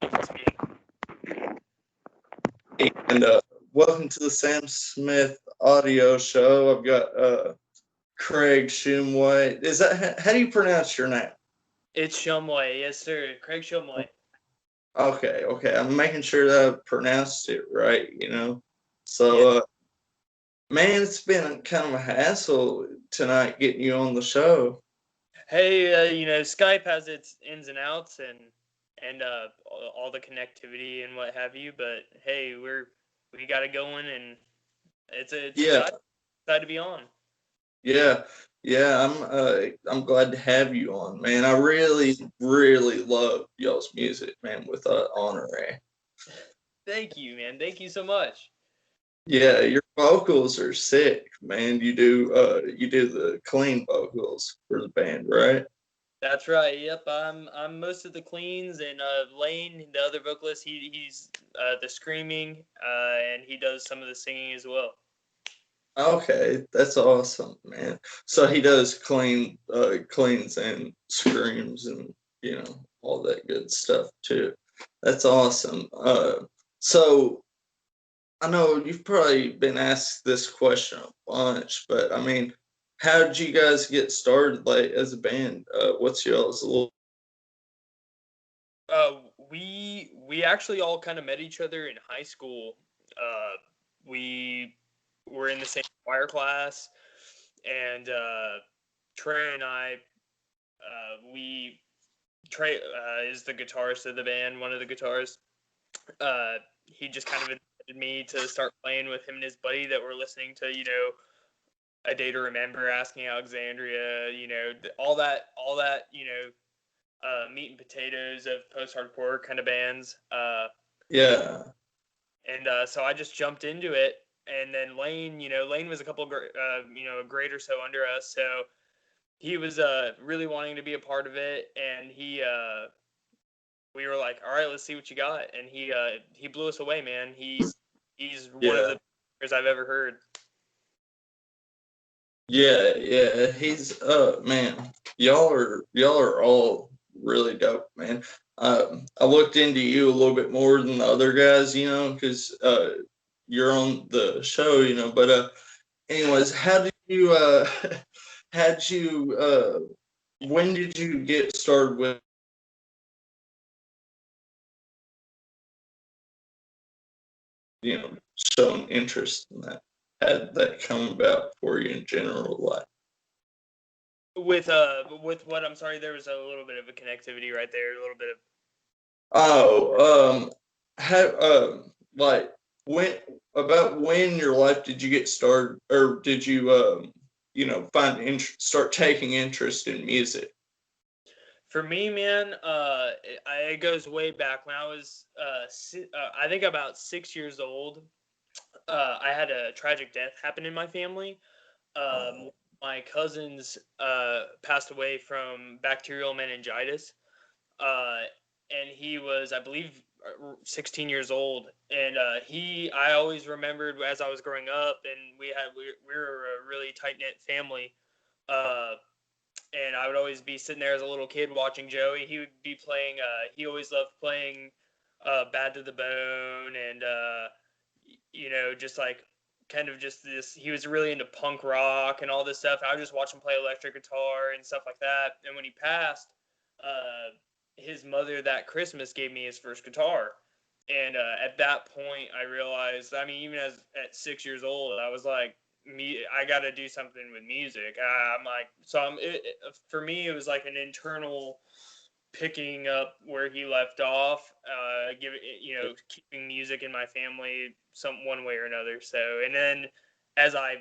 And welcome to the Samsmithaudio show. I've got Craig Shumway. Is that how do you pronounce your name? It's Shumway, yes sir, Craig Shumway. Okay. I'm making sure that I pronounced it right. So, man, it's been kind of a hassle tonight getting you on the show. Hey, Skype has its ins and outs and all the connectivity and what have you, but hey, we got it going, and it's Yeah, excited to be on. yeah, yeah. I'm glad to have you on, man. I really love y'all's music, man. With Honore. Thank you, man. Thank you so much. Yeah, your vocals are sick, man. You do the clean vocals for the band, right? That's right. Yep, I'm most of the cleans, and Lane, the other vocalist, he's the screaming, and he does some of the singing as well. Okay, that's awesome, man. So he does cleans and screams and all that good stuff too. That's awesome. So I know you've probably been asked this question a bunch, but I mean, how did you guys get started, like as a band? What's y'all's little? We actually all kind of met each other in high school. We were in the same choir class, and Trey and I, Trey is the guitarist of the band, one of the guitarists. He just kind of invited me to start playing with him and his buddy that were listening to, A Day to Remember, Asking Alexandria, all that, meat and potatoes of post-hardcore kind of bands. Yeah, And so I just jumped into it. And then Lane was a a grade or so under us. So he was really wanting to be a part of it. And we were like, all right, let's see what you got. And he blew us away, man. He's one of yeah, the players I've ever heard. yeah. He's man, y'all are all really dope, man. I looked into you a little bit more than the other guys, because you're on the show, But anyways, how did you had you when did you get started with showing interest in that? How did that come about for you in general life? With what? I'm sorry, there was a little bit of a connectivity right there, a little bit of. Oh, how like when when in your life did you get started, or did you start taking interest in music? For me, man, it goes way back when I was, I think about 6 years old. I had a tragic death happen in my family. Oh, My cousins passed away from bacterial meningitis, uh, and he was, I believe, 16 years old. And I always remembered as I was growing up, and we were a really tight knit family. Uh, and I would always be sitting there as a little kid watching Joey. He would be playing. He always loved playing "Bad to the Bone," and just like kind of just this. He was really into punk rock and all this stuff. I would just watch him play electric guitar and stuff like that. And when he passed, his mother that Christmas gave me his first guitar. And at that point, I realized. I mean, even at 6 years old, I was like, I got to do something with music. I'm like, for me, it was like an internal picking up where he left off, keeping music in my family one way or another. So, and then as I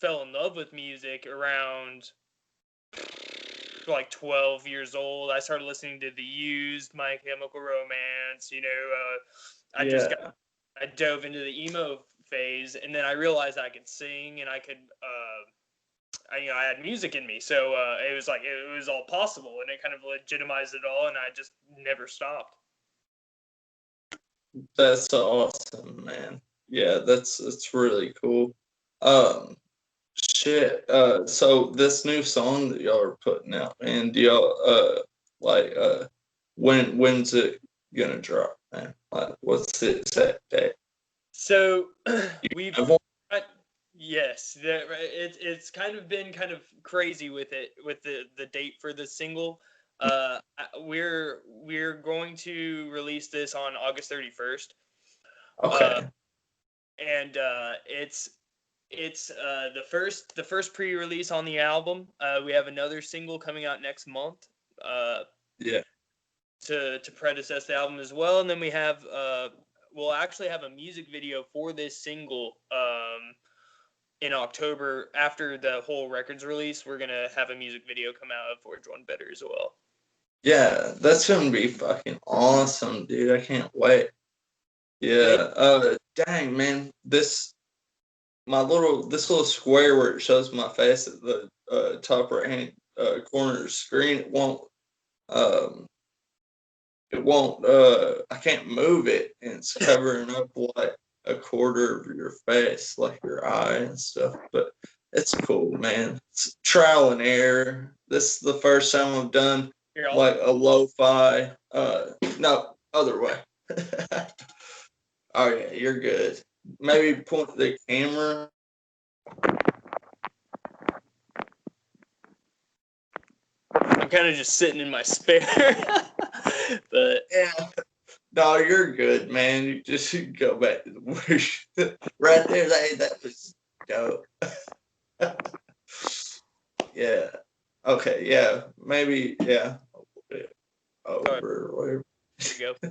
fell in love with music around like 12 years old, I started listening to The Used, My Chemical Romance. I just yeah, I dove into the emo phase, and then I realized I could sing and I could, I had music in me. So it was like it was all possible, and it kind of legitimized it all, and I just never stopped. that's awesome, man. Yeah, that's really cool. Um, Shit. So this new song that y'all are putting out, man, do y'all like when's it gonna drop, man? Like, what's the exact date? So we've Have one? yes, it's kind of been kind of crazy with the date for the single. We're going to release this on August 31st. Okay. And it's the first pre-release on the album. We have another single coming out next month. Yeah. To predecess the album as well, and then we'll actually have a music video for this single in October after the whole record's release. We're gonna have a music video come out of Forge One Better as well. Yeah, that's gonna be fucking awesome, dude. I can't wait. Yeah. Dang, man. This little square where it shows my face at the top right hand corner of the screen. Um it won't I can't move it, and it's covering up like a quarter of your face, like your eye and stuff. But it's cool, man. It's trial and error. This is the first time I've done Here, like a lo-fi no, other way. Oh yeah, you're good. Maybe point the camera. I'm kind of just sitting in my spare, but Yeah. No, you're good, man. You just go back to the bush. Right there, that was dope. Yeah. Okay, yeah. Maybe, yeah. sorry, Over or whatever. there you go.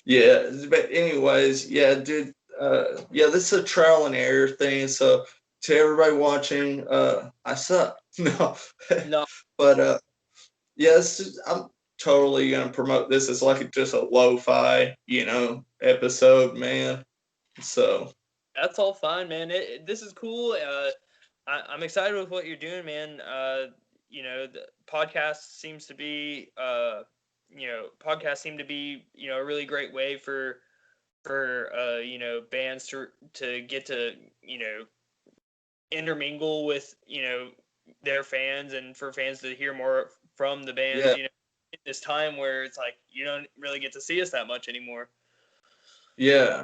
Yeah. But anyways, yeah, dude. Yeah, this is a trial and error thing. So to everybody watching, I suck. No. No, But yes, I'm totally gonna promote this as like just a lo-fi, episode, man. So that's all fine, man. This is cool. I'm excited with what you're doing, man. The podcast seems to be, podcasts seem to be, a really great way for bands to get to, intermingle with, their fans, and for fans to hear more from the bands, yeah, in this time where it's like you don't really get to see us that much anymore. yeah.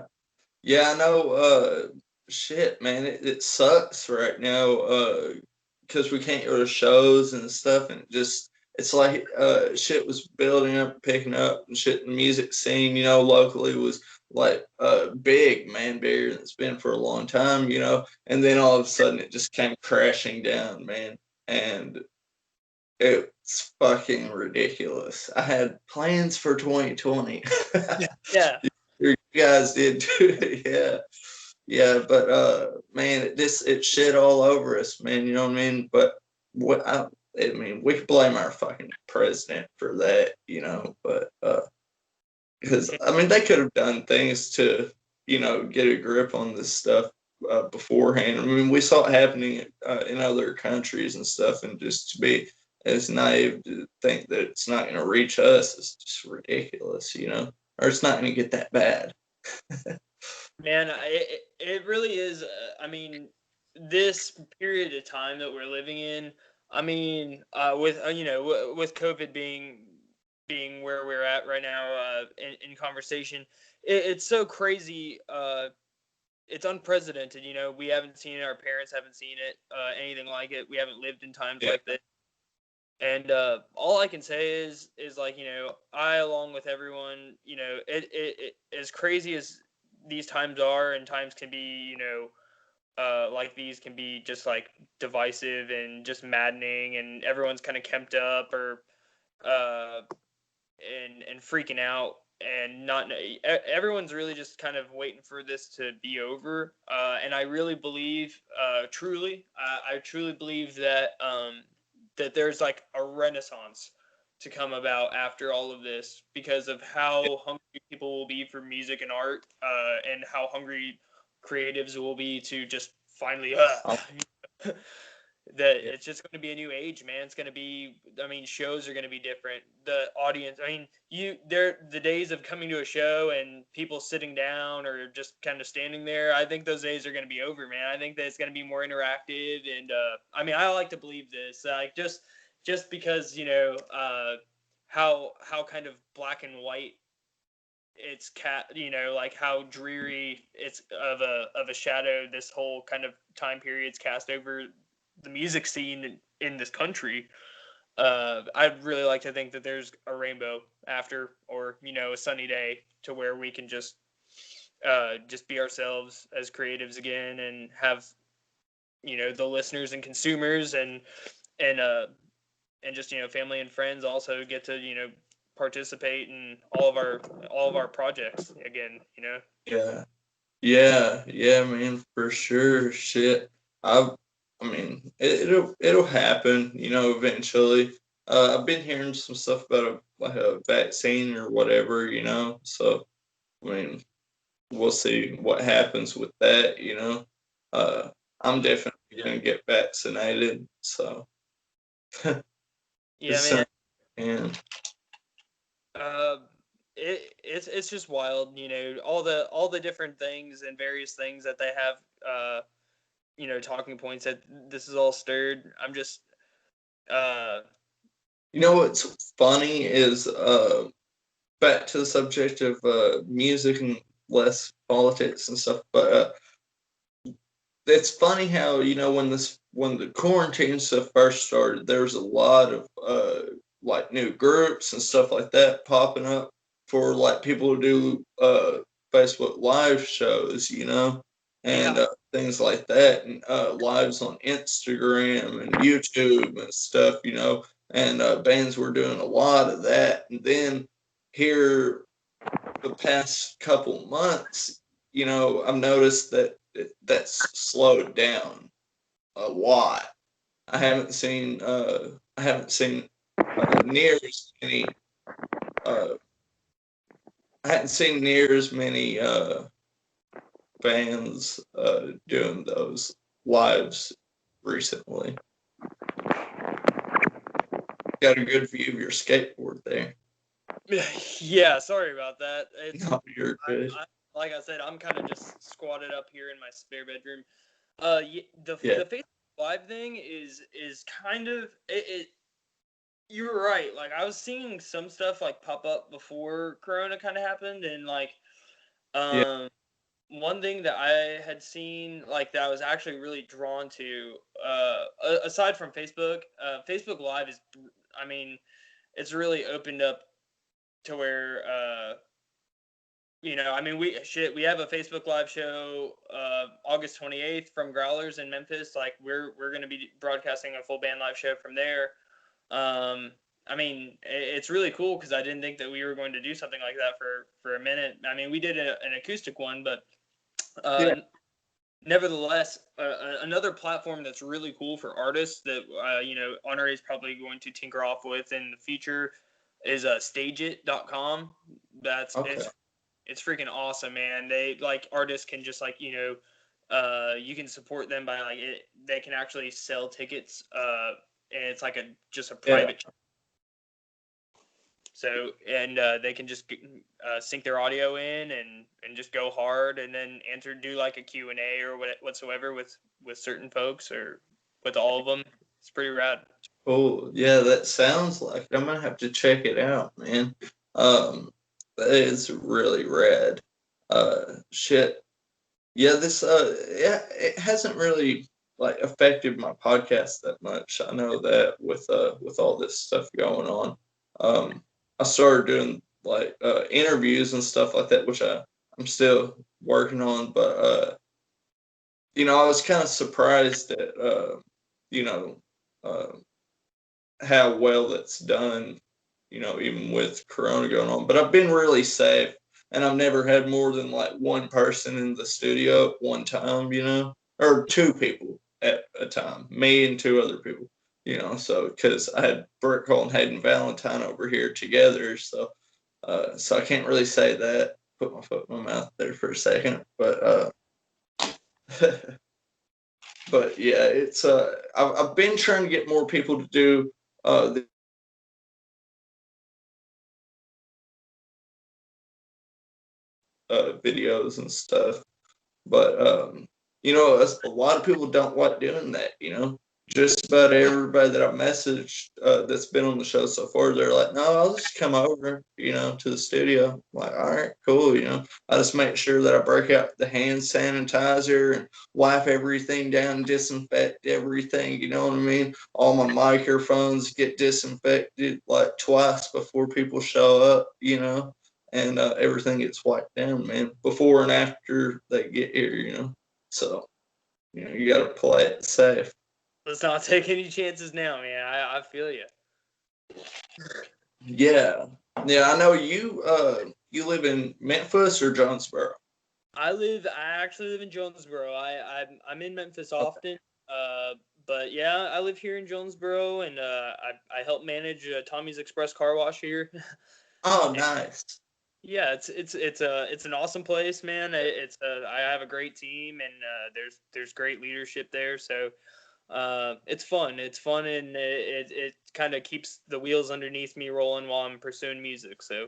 Yeah, I know. Shit, man, it sucks right now. Because we can't go to shows and stuff, and it's like shit was building up, picking up, and shit. The music scene, locally was like big, man, bigger than it's been for a long time, And then all of a sudden, it just came crashing down, man, and it's fucking ridiculous. I had plans for 2020. Yeah. You guys did too, yeah. Yeah, but man, it shit all over us, man. You know what I mean? But I mean, we could blame our fucking president for that, But because I mean, they could have done things to, get a grip on this stuff beforehand. I mean, we saw it happening in other countries and stuff, and just to be as naive to think that it's not going to reach us is just ridiculous, Or it's not going to get that bad. Man, it really is. I mean, this period of time that we're living in. I mean, with with COVID being where we're at right now in conversation, it's so crazy. It's unprecedented. We haven't seen it. Our parents haven't seen it. Anything like it. We haven't lived in times Yeah. like this. And all I can say is like, I, along with everyone, it as crazy as these times are, and times can be, like these can be just like divisive and just maddening, and everyone's kind of kemped up or uh, and freaking out, and not everyone's really just kind of waiting for this to be over. And I really believe, I truly believe that that there's like a renaissance to come about after all of this, because of how hungry people will be for music and art, and how hungry creatives will be to just finally Oh, that yeah. it's just going to be a new age, man. It's going to be, I mean, shows are going to be different. The audience, I mean, the days of coming to a show and people sitting down or just kind of standing there, I think those days are going to be over, man. I think that it's going to be more interactive. And I mean, I like to believe this, like just because how kind of black and white it's like how dreary it's of a shadow this whole kind of time period's cast over the music scene in this country. I'd really like to think that there's a rainbow after, or a sunny day to where we can just be ourselves as creatives again, and have the listeners and consumers and uh and just family and friends also get to participate in all of our projects again. Yeah. Yeah, man, for sure. Shit. I mean, it'll happen, eventually. I've been hearing some stuff about like a vaccine or whatever, So, I mean, we'll see what happens with that. Uh, I'm definitely gonna get vaccinated, so Yeah, as man. soon as I can. uh it's just wild, all the different things and various things that they have, talking points that this is all stirred. I'm just uh You know what's funny is back to the subject of music and less politics and stuff, but it's funny how when the quarantine stuff first started, there was a lot of like new groups and stuff like that popping up for like people to do Facebook live shows, and yeah. things like that, and lives on Instagram and YouTube and stuff, and bands were doing a lot of that, and then here the past couple months, I've noticed that that's slowed down a lot. I haven't seen near as many uh, I hadn't seen near as many bands doing those lives recently. Got a good view of your skateboard there. Yeah, sorry about that. No, you're good. Like I said, I'm kind of just squatted up here in my spare bedroom. Yeah, The Facebook Live thing is kind of it. You were right. Like, I was seeing some stuff like pop up before Corona kind of happened, and like yeah, um one thing that I had seen, like, that I was actually really drawn to, aside from Facebook, Facebook Live is, I mean, it's really opened up to where I mean, we have a Facebook Live show August 28th from Growlers in Memphis. Like, we're gonna be broadcasting a full band live show from there. I mean, it's really cool because I didn't think that we were going to do something like that for a minute. I mean, we did an acoustic one, but yeah. uh, nevertheless, another platform that's really cool for artists that Honore is probably going to tinker off with in the future is stageit.com. That's Okay. it's freaking awesome, man. They, like, artists can just, like, you can support them by, like, they can actually sell tickets, and it's like just a Yeah. private. So, and they can just sync their audio in and just go hard, and then do like a Q&A or whatsoever with certain folks, or with all of them. It's pretty rad. Cool. Yeah, that sounds like it. I'm gonna have to check it out, man. That is really rad. Shit. Yeah, yeah, it hasn't really like affected my podcast that much. I know that with all this stuff going on. I started doing like interviews and stuff like that, which I'm still working on, but I was kind of surprised at you know, uh how well that's done, even with Corona going on. But I've been really safe, and I've never had more than like one person in the studio at one time, or two people at a time, me and two other people, So because I had Brick Hole and Hayden Valentine over here together, so I can't really say that. Put my foot in my mouth there for a second, but but yeah, it's I've been trying to get more people to do the videos and stuff. But a lot of people don't like doing that. just about everybody that I've messaged that's been on the show so far, they're like, no, I'll just come over, to the studio. I'm like, all right, cool. I just make sure that I break out the hand sanitizer and wipe everything down, disinfect everything. You know what I mean? All my microphones get disinfected like twice before people show up, and everything gets wiped down, man, before and after they get here. So, you got to play it safe. Let's not take any chances now, man. I feel you. Yeah. Yeah, I know you live in Memphis or Jonesboro? I actually live in Jonesboro. I'm in Memphis often. But yeah, I live here in Jonesboro, and I help manage Tommy's Express Car Wash here. Oh, And nice. yeah, it's an awesome place, man. I have a great team, and there's great leadership there. So it's fun. It's fun, and it kind of keeps the wheels underneath me rolling while I'm pursuing music. So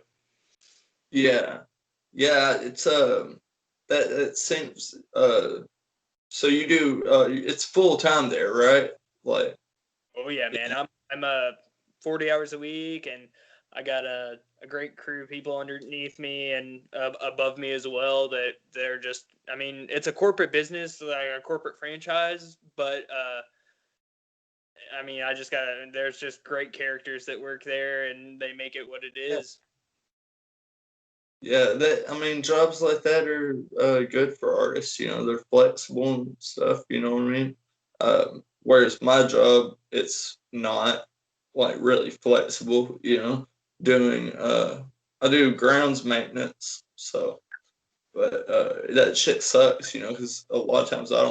Yeah. Yeah, it's that it seems so you do it's full time there, right? Like oh yeah, man. I'm 40 hours a week, and I got a great crew of people underneath me and above me as well. That they're just, I mean, it's a corporate business, like a corporate franchise, but I mean, I just got there's just great characters that work there, and they make it what it yeah. is. Yeah, that I mean jobs like that are good for artists, they're flexible and stuff, you know what I mean? Whereas my job, it's not like really flexible, doing I do grounds maintenance, so but that shit sucks, because a lot of times I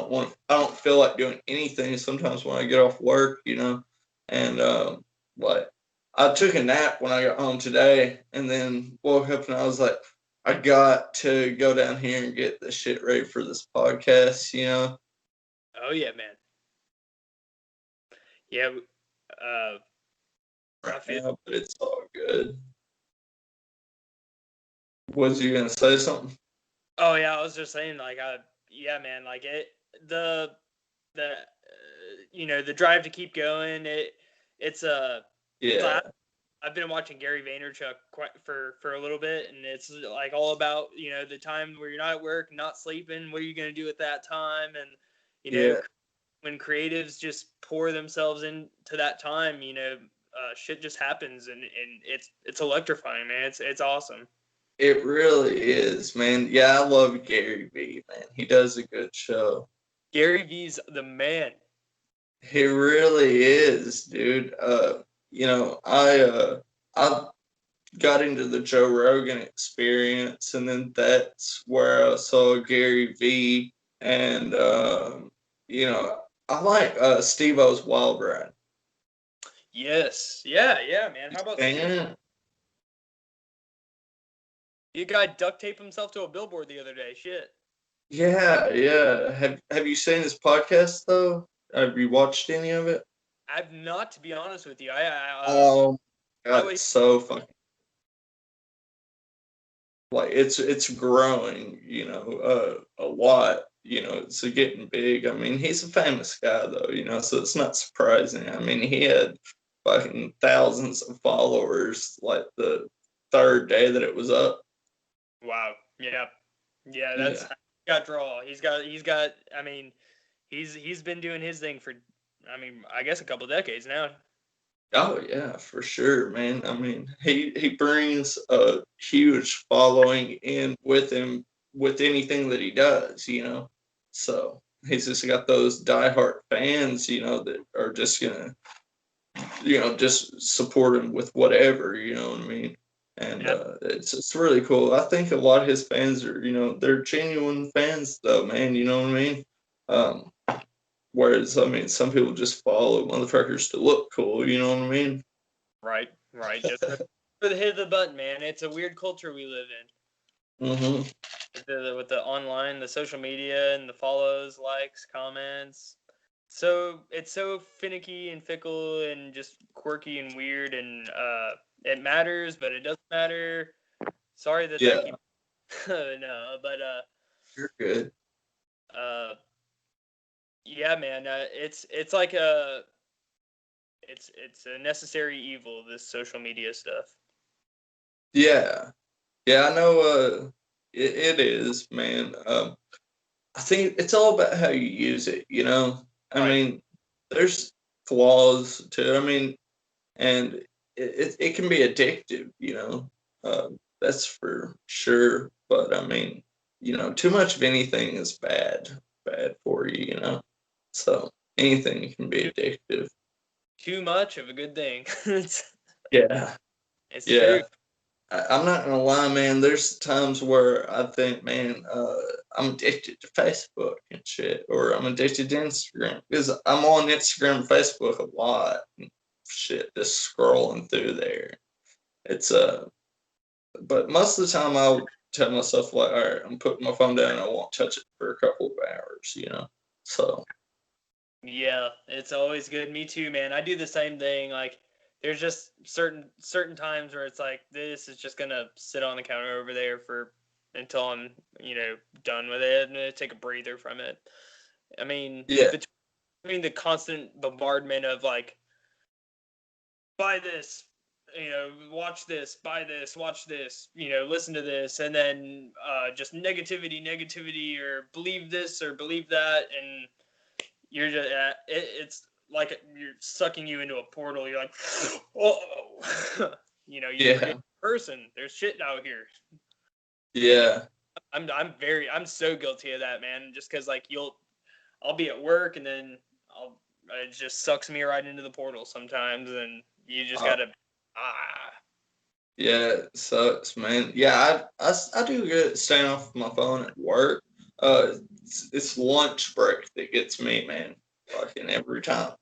don't feel like doing anything sometimes when I get off work, and like I took a nap when I got home today, and then woke up and I was like, I got to go down here and get this shit ready for this podcast. Oh yeah, man. Yeah, I Right feel. now, but it's all good. Was you gonna say something? Oh yeah, I was just saying, like, yeah, man, like the drive to keep going. It's Yeah, like, I've been watching Gary Vaynerchuk quite for a little bit, and it's like all about the time where you're not at work, not sleeping. What are you gonna do at that time? And you know, yeah. when creatives just pour themselves into that time, shit just happens, and it's electrifying, man. It's awesome. It really is, man. Yeah, I love Gary Vee, man. He does a good show. Gary V's the man. He really is, dude. I got into the Joe Rogan experience, and then that's where I saw Gary Vee, and I like Steve O's Wild Ride. Yes, yeah, man. How about Steve? And You guy duct taped himself to a billboard the other day. Shit. yeah, yeah. Have you seen his podcast though? Have you watched any of it? I've not, to be honest with you. Oh, I God, always. it's so fucking like it's growing, a lot. It's getting big. I mean, he's a famous guy though, so it's not surprising. I mean, he had fucking thousands of followers like the third day that it was up. Wow. Yeah. Yeah. That's Yeah. got draw. He's got. I mean, he's been doing his thing for. I mean, I guess a couple decades now. Oh yeah, for sure, man. I mean, he brings a huge following in with him with anything that he does. So he's just got those diehard fans, that are just gonna, just support him with whatever, you know what I mean? And Yeah. it's really cool. I think a lot of his fans are, they're genuine fans though, man. You know what I mean? Um, Whereas, I mean, some people just follow motherfuckers to look cool. You know what I mean? Right. Right. Just for the hit of the button, man. It's a weird culture we live in. Mm-hmm. With the online, the social media, and the follows, likes, comments. So it's so finicky and fickle and just quirky and weird, and it matters, but it doesn't matter. Sorry that Yeah, that keeps no, but you're good. uh Yeah, man. It's like it's a necessary evil, this social media stuff. Yeah, yeah, I know. It is, man. I think it's all about how you use it. I Right. mean, there's flaws to it. I mean, and it can be addictive. That's for sure. But I mean, too much of anything is bad for you. So anything can be Too, addictive. too much of a good thing. Yeah, It's true. yeah. I'm not gonna lie, man. There's times where I think, man, I'm addicted to Facebook and shit, or I'm addicted to Instagram because I'm on Instagram and Facebook a lot. And shit, just scrolling through there. It's but most of the time I'll tell myself like, all right, I'm putting my phone down. And I won't touch it for a couple of hours. So Yeah, it's always good. Me too, man. I do the same thing. Like, there's just certain times where it's like this is just gonna sit on the counter over there for until I'm done with it and take a breather from it. I mean, yeah, between the constant bombardment of like buy this, watch this, buy this, watch this, listen to this, and then just negativity, or believe this or believe that, and you're just it's like you're sucking you into a portal. You're like, oh, you forget yeah, person. There's shit out here, and yeah. I'm so guilty of that, man. Just because like I'll be at work and then it just sucks me right into the portal sometimes, and you just Uh, gotta ah Yeah, it sucks, man. Yeah, I do good at staying off my phone at work. It's lunch break that gets me, man. Fucking every time.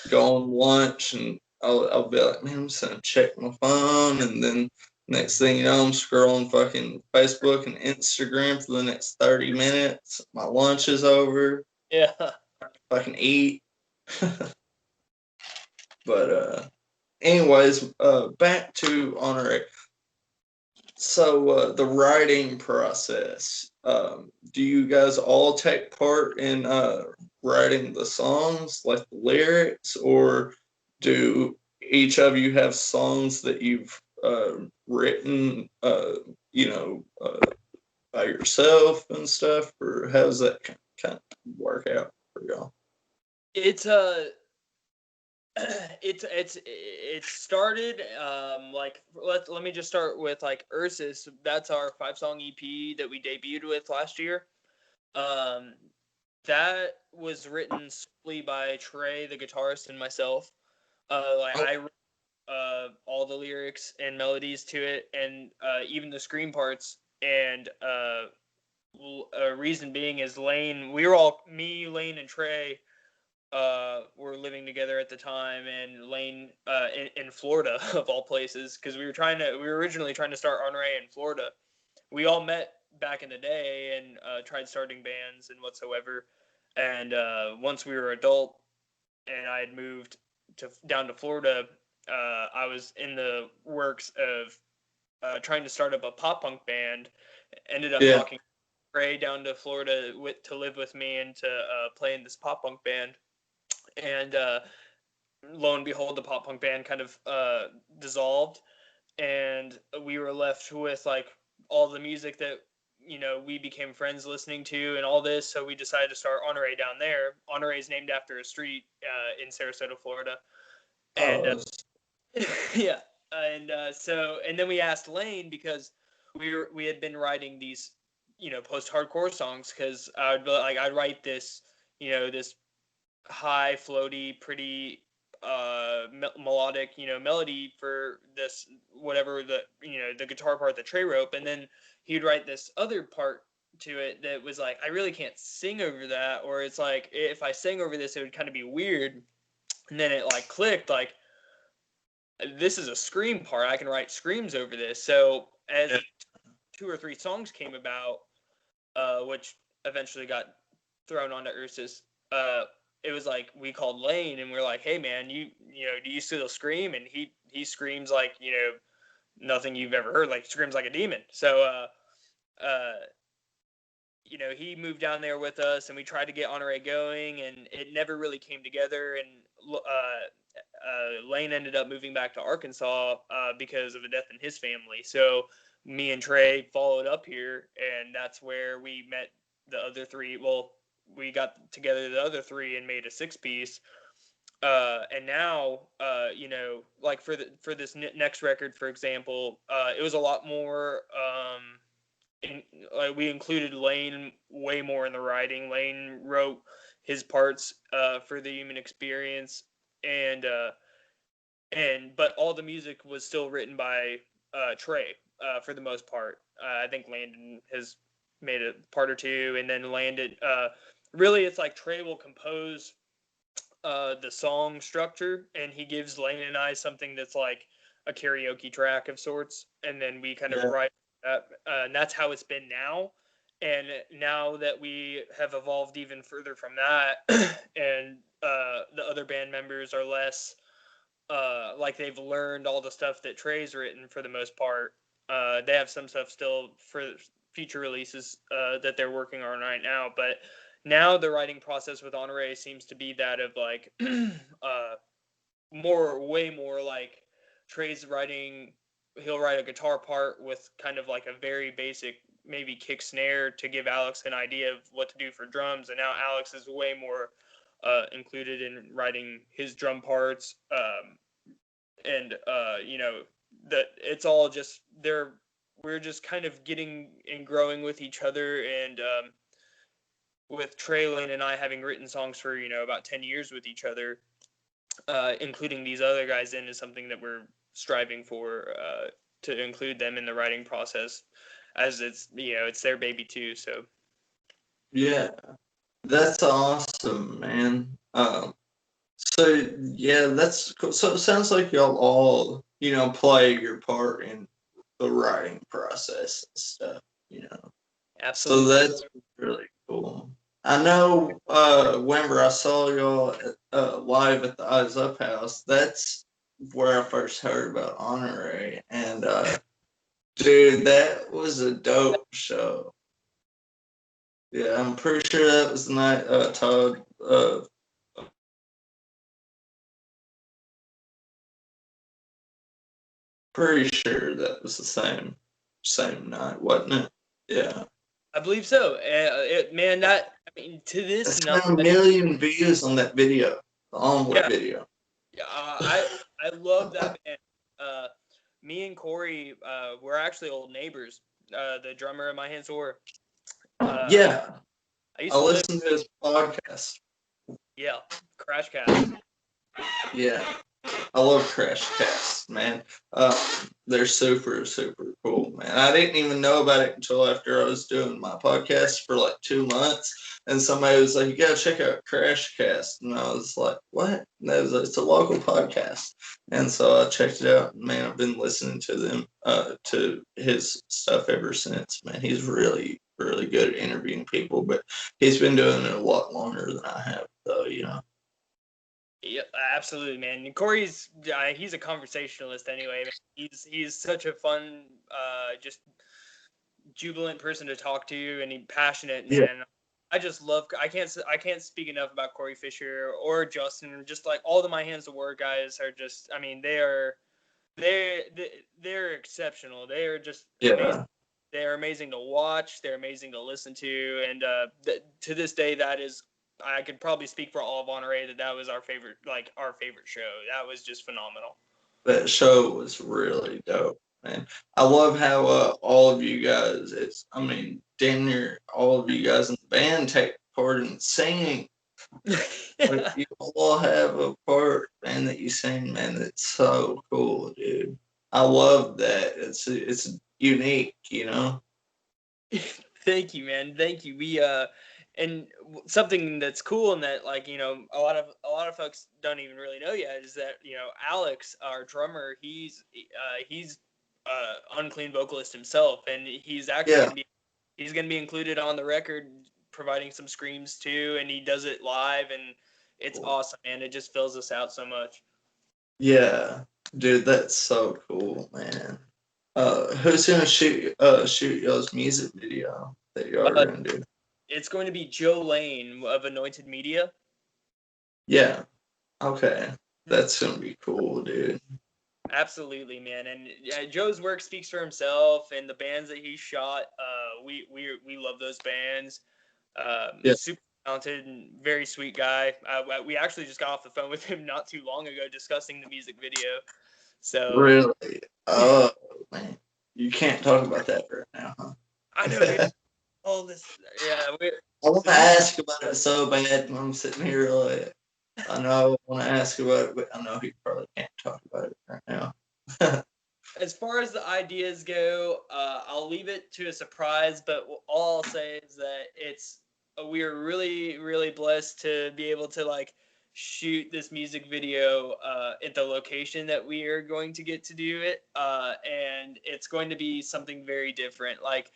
Go on lunch and I'll be like, man, I'm just gonna check my phone, and then next thing you know, I'm scrolling fucking Facebook and Instagram for the next 30 minutes. My lunch is over. yeah. Fucking eat. But anyways, back to Honore. So the writing process, do you guys all take part in writing the songs, like the lyrics, or do each of you have songs that you've written, by yourself and stuff, or how does that kind of work out for y'all? It's it started like let me just start with like Ursus. That's our 5-song EP that we debuted with last year. Um, that was written solely by Trey, the guitarist, and myself. Like Oh, I wrote all the lyrics and melodies to it, and even the scream parts. And reason being is Lane. We were all me, Lane, and Trey were living together at the time, and Lane in Florida of all places, because we were originally trying to start Honore in Florida. We all met back in the day and tried starting bands and whatsoever. And once we were adult and I had moved down to Florida, I was in the works of trying to start up a pop punk band. Ended up yeah, talking Ray down to Florida to live with me and to play in this pop punk band. And lo and behold, the pop punk band kind of dissolved, and we were left with like all the music that we became friends listening to and all this. So we decided to start Honore down there. Honore is named after a street in Sarasota, Florida, and uh, yeah, and and then we asked Lane because we had been writing these post-hardcore songs, because I'd write this this high floaty pretty melodic melody for this whatever the guitar part that Trey wrote, and then he'd write this other part to it that was like, I really can't sing over that, or it's like if I sang over this it would kind of be weird. And then it like clicked, like this is a scream part, I can write screams over this. So yeah, as 2 or 3 songs came about, which eventually got thrown onto Ursus, uh, it was like we called Lane and we're like, hey man, do you still scream? And he screams like nothing you've ever heard, like screams like a demon. So uh, you know, he moved down there with us, and we tried to get Honore going, and it never really came together. And Lane ended up moving back to Arkansas because of a death in his family. So me and Trey followed up here, and that's where we met the other three. Well, we got together the other three and made a 6-piece. And now, you know, like for this next record, for example, it was a lot more. We included Lane way more in the writing. Lane wrote his parts for the Human Experience, and but all the music was still written by Trey for the most part. I think Landon has made a part or two, and then Landon. Really, it's like Trey will compose the song structure, and he gives Lane and I something that's like a karaoke track of sorts, and then we kind of write that, and that's how it's been now. And now that we have evolved even further from that, and the other band members are less like they've learned all the stuff that Trey's written for the most part. They have some stuff still for future releases that they're working on right now, but now the writing process with Honore seems to be that of like way more like Trey's writing. He'll write a guitar part with kind of like a very basic maybe kick snare to give Alex an idea of what to do for drums, and now Alex is way more included in writing his drum parts, and you know, that it's all just we're just kind of getting and growing with each other, and with Trey, Lane, and I having written songs for, you know, about 10 years with each other, including these other guys in is something that we're striving for, to include them in the writing process, as it's, you know, it's their baby too. So Yeah, that's awesome, man. So yeah, that's cool. So it sounds like y'all all, you know, play your part in the writing process and stuff, you know. So absolutely. that's really cool. I know whenever I saw y'all live at the Eyes Up House, that's where I first heard about Honore. And dude, that was a dope show. Yeah, I'm pretty sure that was the night Todd pretty sure that was the same night, wasn't it? Yeah. I believe so. Man, that, I mean, to this That's night, got a million views on that video, the Onward yeah, video. yeah, I love that band. Uh, Me and Corey were actually old neighbors. The drummer of My Hands Were. Yeah, I I used to live. listened to his podcast. Yeah, Crash Cast. Yeah, I love Crash Cast, man. They're super, super cool, man. I didn't even know about it until after I was doing my podcast for like 2 months, and somebody was like, "You gotta check out Crash Cast," and I was like, "What?" And that was, it's a local podcast, and so I checked it out. And man, I've been listening to them, to his stuff ever since. Man, he's really, really good at interviewing people, but he's been doing it a lot longer than I have, though. You know. Yeah, absolutely, man. And Corey's he's a conversationalist anyway. Man. He's such a fun, just jubilant person to talk to, and he's passionate, Yeah. man. I just love. I can't speak enough about Corey Fisher or Justin. Just like all the My Hands to Work guys are just. I mean, they they're exceptional. They are just amazing. Yeah. They're amazing to watch. They're amazing to listen to, and to this day, that is. I could probably speak for all of Honore that was our favorite show. That was just phenomenal. That show was really dope, man. I love how all of you guys, I mean, damn near all of you guys in the band take part in singing. Like, you all have a part, man, that you sing, man. That's so cool, dude. I love that. It's unique, you know. Thank you, man. Thank you. And something that's cool and that, like, you know, a lot of folks don't even really know yet is that, you know, Alex, our drummer, he's unclean vocalist himself, and he's actually Yeah. gonna be included on the record, providing some screams too, and he does it live, and it's awesome, man. It just fills us out so much. Yeah, dude, that's so cool, man. Who's gonna shoot y'all's music video that y'all are Uh, gonna do? It's going to be Joe Lane of Anointed Media. Yeah. Okay. That's gonna be cool, dude. Absolutely, man. And yeah, Joe's work speaks for himself, and the bands that he shot, we love those bands. Yeah. Super talented and very sweet guy. We actually just got off the phone with him not too long ago discussing the music video. So Really? Oh man, you can't talk about that right now, huh? I know, dude. All this, yeah. I want to ask about it so bad, and I'm sitting here like, I know I want to ask about it, but I know he probably can't talk about it right now. As far as the ideas go, I'll leave it to a surprise. But all I'll say is that we are really, really blessed to be able to like shoot this music video at the location that we are going to get to do it, and it's going to be something very different. Like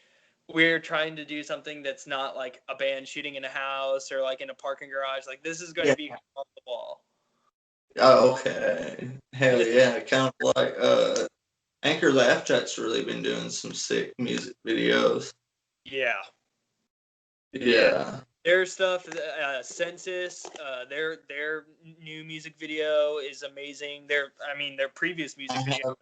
we're trying to do something that's not like a band shooting in a house or like in a parking garage. Like this is going to be off the wall. Oh, okay. Hell yeah. Kind of like Anchor Laugh Track's really been doing some sick music videos. Yeah. Yeah. Their stuff, Census, their new music video is amazing. Their previous music video.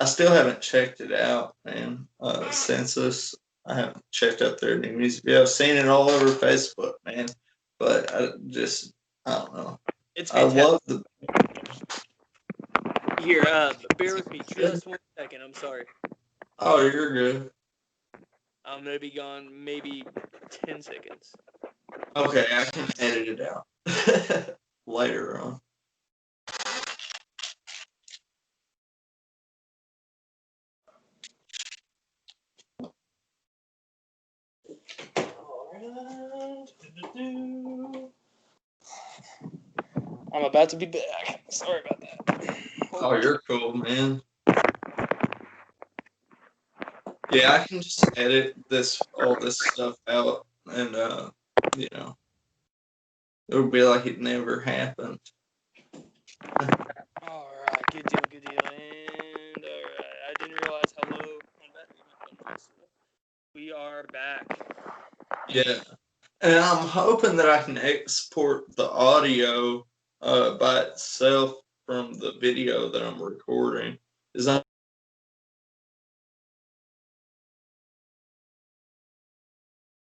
I still haven't checked it out, man. Census. I haven't checked out their new music video. I've seen it all over Facebook, man. But I don't know. It's I fantastic. love the. Here, bear with me just 1 second. I'm sorry. Oh, you're good. I'm gonna be gone maybe 10 seconds. Okay, I can edit it out later on. I'm about to be back. Sorry about that. Oh, you're cool, man. Yeah, I can just edit all this stuff out, and it would be like it never happened. All right, good deal, good deal. And all right, I didn't realize how low my battery was. We are back. Yeah, and I'm hoping that I can export the audio by itself from the video that I'm recording. Is that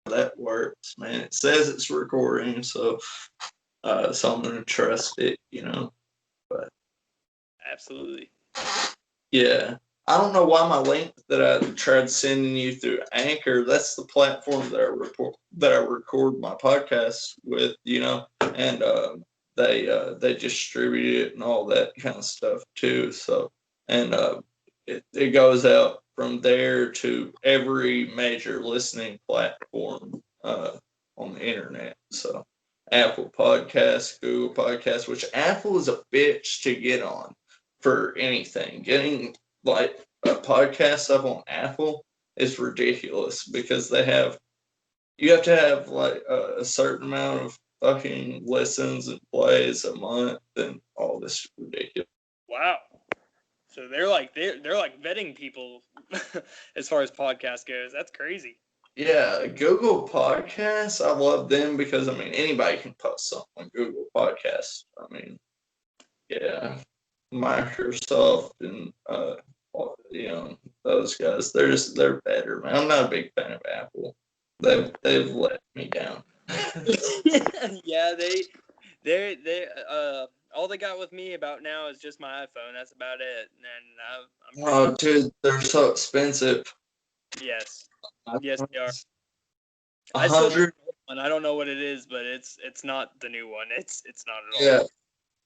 how that works, man? It says it's recording, so I'm gonna trust it, But Absolutely. yeah. I don't know why my link that I tried sending you through Anchor, that's the platform that I record my podcast with, and they distribute it and all that kind of stuff too. So and it goes out from there to every major listening platform on the internet. So Apple Podcasts, Google Podcasts, which Apple is a bitch to get on for anything. Getting like a podcast up on Apple is ridiculous because you have to have like a certain amount of fucking listens and plays a month and all this ridiculous. Wow. So they're like vetting people as far as podcast goes. That's crazy. Yeah, Google Podcasts, I love them because anybody can post something on Google Podcasts. Yeah, Microsoft and those guys. They're better, man. I'm not a big fan of Apple. They've let me down. Yeah, they all they got with me about now is just my iPhone. That's about it. And Oh, dude, they're so expensive. yes, yes they are. I still have one. I don't know what it is, but it's not the new one. It's not at all. Yeah.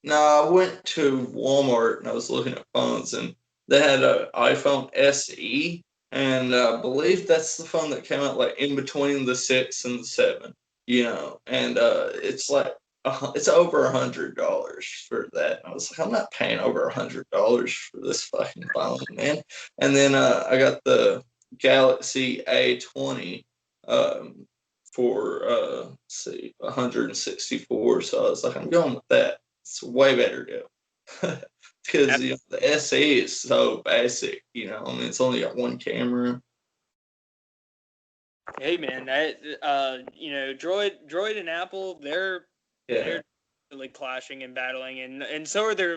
No, I went to Walmart and I was looking at phones and they had an iPhone SE, and I believe that's the phone that came out like in between the 6 and the 7, and it's like it's over $100 for that. And I was like, I'm not paying over $100 for this fucking phone, man. And then I got the Galaxy A20 for let's see, 164. So I was like, I'm going with that. It's a way better deal. Because the SE is so basic, it's only got one camera. Hey man, that Droid and Apple, they're really clashing and battling, and so are their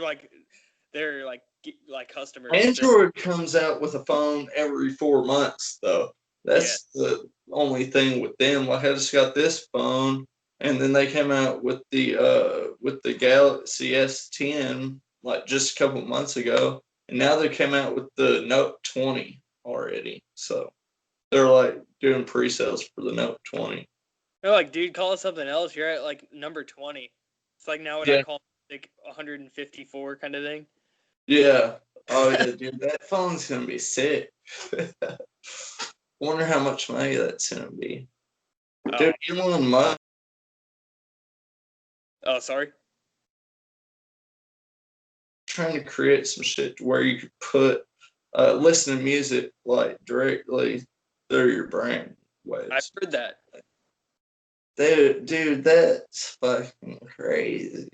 customers. Android comes out with a phone every 4 months, though. Yeah, That's the only thing with them. Like I just got this phone, and then they came out with the Galaxy S10 like just a couple months ago, and now they came out with the Note 20 already. So they're like doing pre-sales for the Note 20. they're like, dude, call it something else. You're at like number 20. It's like now what I Yeah, call like 154 kind of thing. yeah. Oh yeah, dude, that phone's gonna be sick. Wonder how much money that's gonna be. Oh, Dude, Elon Musk oh, sorry. trying to create some shit where you could put listen to music like directly through your brain I've waves. heard that. Dude, that's fucking crazy.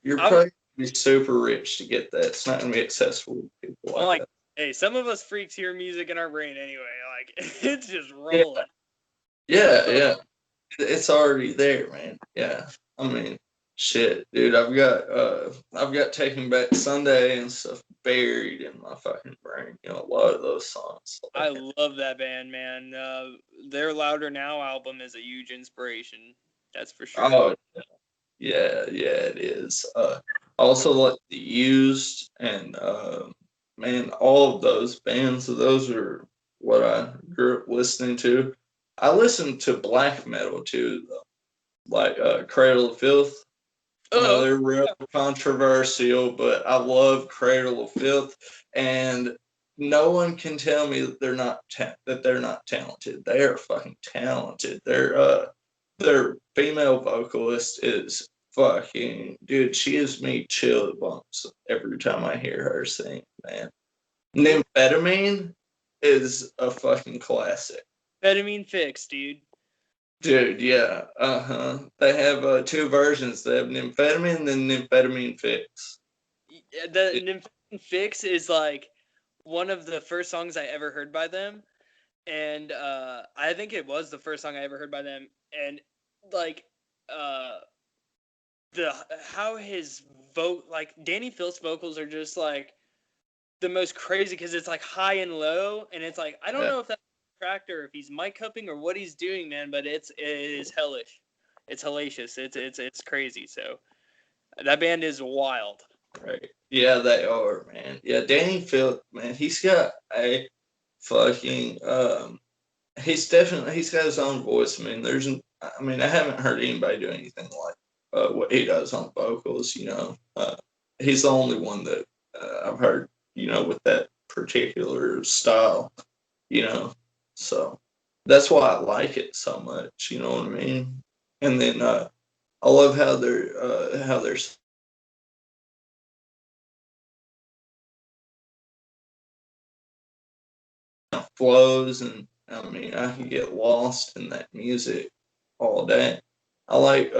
You're I'm, probably gonna be super rich to get that. It's not gonna be accessible to people I'm like like, that. hey, some of us freaks hear music in our brain anyway. Like, it's just Yeah, rolling. yeah. It's already there, man. Yeah. I mean, shit, dude. I've got Taking Back Sunday and stuff buried in my fucking brain. You know, a lot of those songs. I love that band, man. Their Louder Now album is a huge inspiration. That's for sure. Oh yeah, it is. I also like the Used and man, all of those bands. Those are what I grew up listening to. I listened to black metal too, though, like Cradle of Filth. I know Oh, they're real controversial, but I love Cradle of Filth, and no one can tell me that they're not talented. They are fucking talented. Their female vocalist is fucking dude. She gives me chill bumps every time I hear her sing. Man, Nymphetamine is a fucking classic. Ketamine Fix, dude. Dude, yeah, They have two versions. They have Nymphetamine and then Nymphetamine Fix. The Yeah, Nymphetamine Fix is like one of the first songs I ever heard by them, and I think it was the first song I ever heard by them, and like uh the how his vote like Danny Filth's vocals are just like the most crazy because it's like high and low, and it's like I don't yeah, know if that's a tractor, if he's mic cupping or what he's doing, man, but it is hellish. It's hellacious. It's crazy. So that band is wild. right. Yeah, they are, man. Yeah, Danny Field, man, he's got a fucking he's got his own voice. I mean, I haven't heard anybody do anything like what he does on vocals. He's the only one that I've heard, with that particular style. You know, so that's why I like it so much. You know what I mean? And then I love how their flows, and I mean, I can get lost in that music all day. I like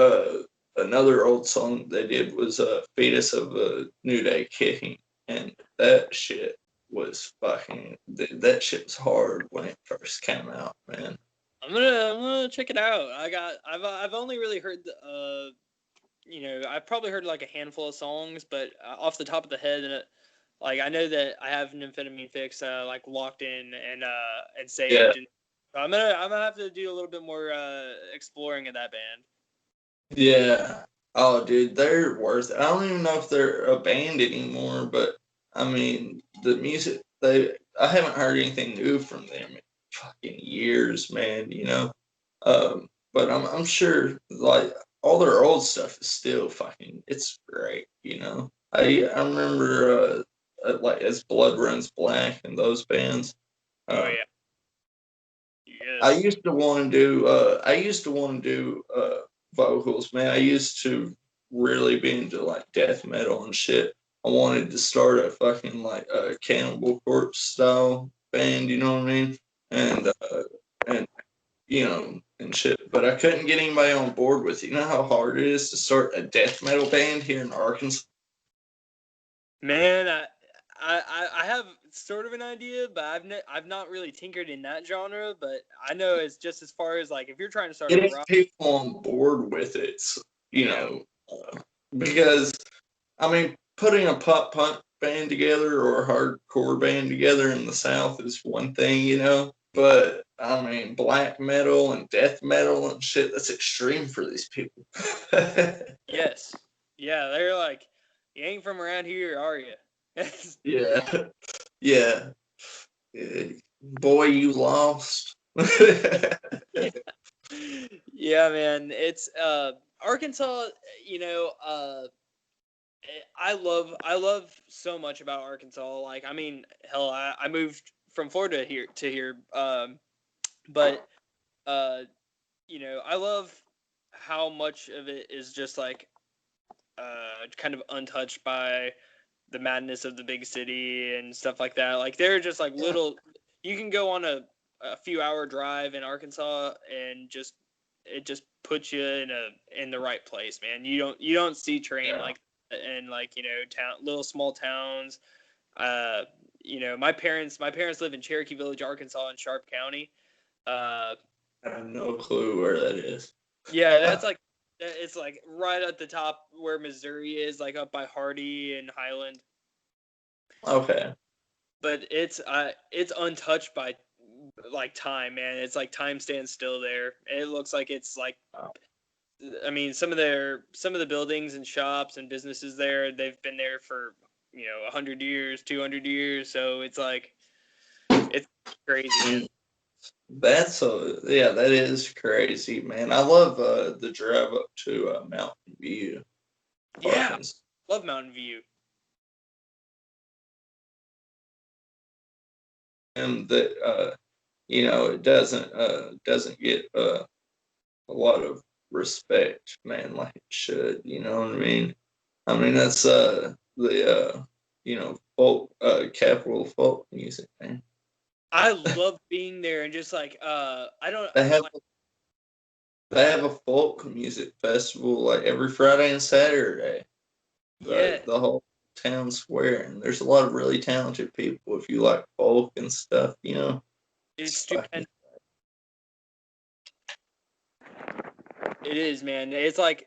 another old song they did was "Fetus of a New Day Kicking," and that shit was that shit was hard when it first came out, man. I'm gonna check it out. I've only really heard I've probably heard like a handful of songs, but off the top of the head, like I know that I have an Amphetamine Fix like locked in and Yeah, saved, and I'm gonna have to do a little bit more exploring of that band. yeah. Oh, dude, they're worth it. I don't even know if they're a band anymore, but I mean, the music I haven't heard anything new from them in fucking years, man. But I'm sure like all their old stuff is still fucking. It's great. I remember like as Blood Runs Black and those bands. Oh Uh, yeah, I yes. used to want to do. I used to want to do vocals, man. I used to really be into like death metal and shit. I wanted to start a fucking like a Cannibal Corpse style band. You know what I mean? And and shit. But I couldn't get anybody on board with it. You know how hard it is to start a death metal band here in Arkansas? Man, I have sort of an idea, but I've not really tinkered in that genre. But I know it's just as far as like if you're trying to start a Getting rock, people on board with it, you yeah, know, because I mean, putting a pop punk band together or a hardcore band together in the South is one thing, you know. But I mean, black metal and death metal and shit, that's extreme for these people. yes, yeah, they're like, you ain't from around here, are you? Yeah. Yeah. Boy, you lost. Yeah. Yeah, man. It's Arkansas, you know, I love so much about Arkansas. Like, I mean, hell, I moved from Florida here to here. But you know, I love how much of it is just like kind of untouched by the madness of the big city and stuff like that. Like they're just like Yeah. little. You can go on a few hour drive in Arkansas and just it just puts you in the right place, man. You don't see terrain like and like you know little small towns. Uh, you know my parents live in Cherokee Village, Arkansas, in Sharp County. Uh, I have no clue where that is. yeah, that's like it's like right at the top where Missouri is, like up by Hardy and Highland. Okay. But it's untouched by like time, man. It's like time stands still there. It looks like it's like I mean some of the buildings and shops and businesses there, they've been there for 100 years, 200 years. So it's like it's crazy, man. Yeah, that is crazy, man. I love the drive up to Mountain View, Yeah, Arkansas. love Mountain View. And that it doesn't get a lot of respect, man, like it should. You know what I mean? I mean that's the folk capital of folk music, man. I love being there and just like I don't They have like they have a folk music festival like every Friday and Saturday. yeah, The whole town square, and there's a lot of really talented people if you like folk and stuff. it's It's stupendous. fucking It is, man. It's like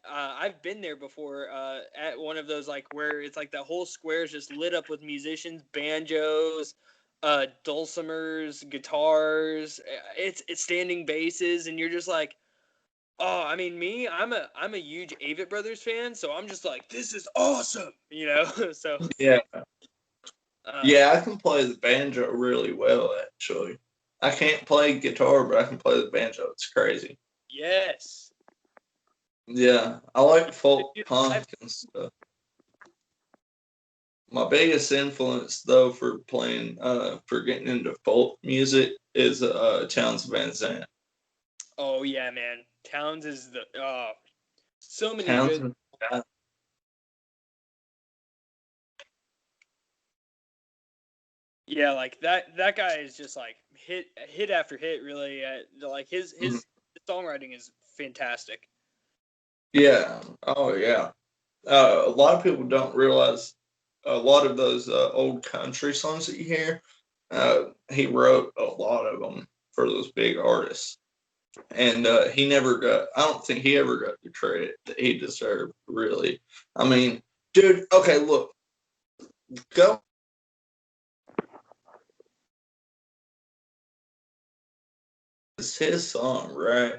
I've been there before at one of those like where it's like the whole square is just lit up with musicians, banjos, dulcimers, guitars. It's standing basses, and you're just like, oh, I mean, me, I'm a huge Avett Brothers fan, so I'm just like, this is awesome, you know. So yeah. uh, Yeah, I can play the banjo really well, actually. I can't play guitar, but I can play the banjo. It's crazy. yes, Yeah, I like folk I've, punk and stuff. My biggest influence, though, for getting into folk music is Towns Van Zandt. oh yeah, man. Towns is the so many Towns good. Van Zandt. Yeah, like that guy is just like hit after hit. Really, like Mhm. his songwriting is fantastic. Yeah. Oh, yeah. A lot of people don't realize a lot of those old country songs that you hear. He wrote a lot of them for those big artists, and he never got. I don't think he ever got the credit that he deserved. Really, I mean, dude. Okay, look, go. It's his song, right?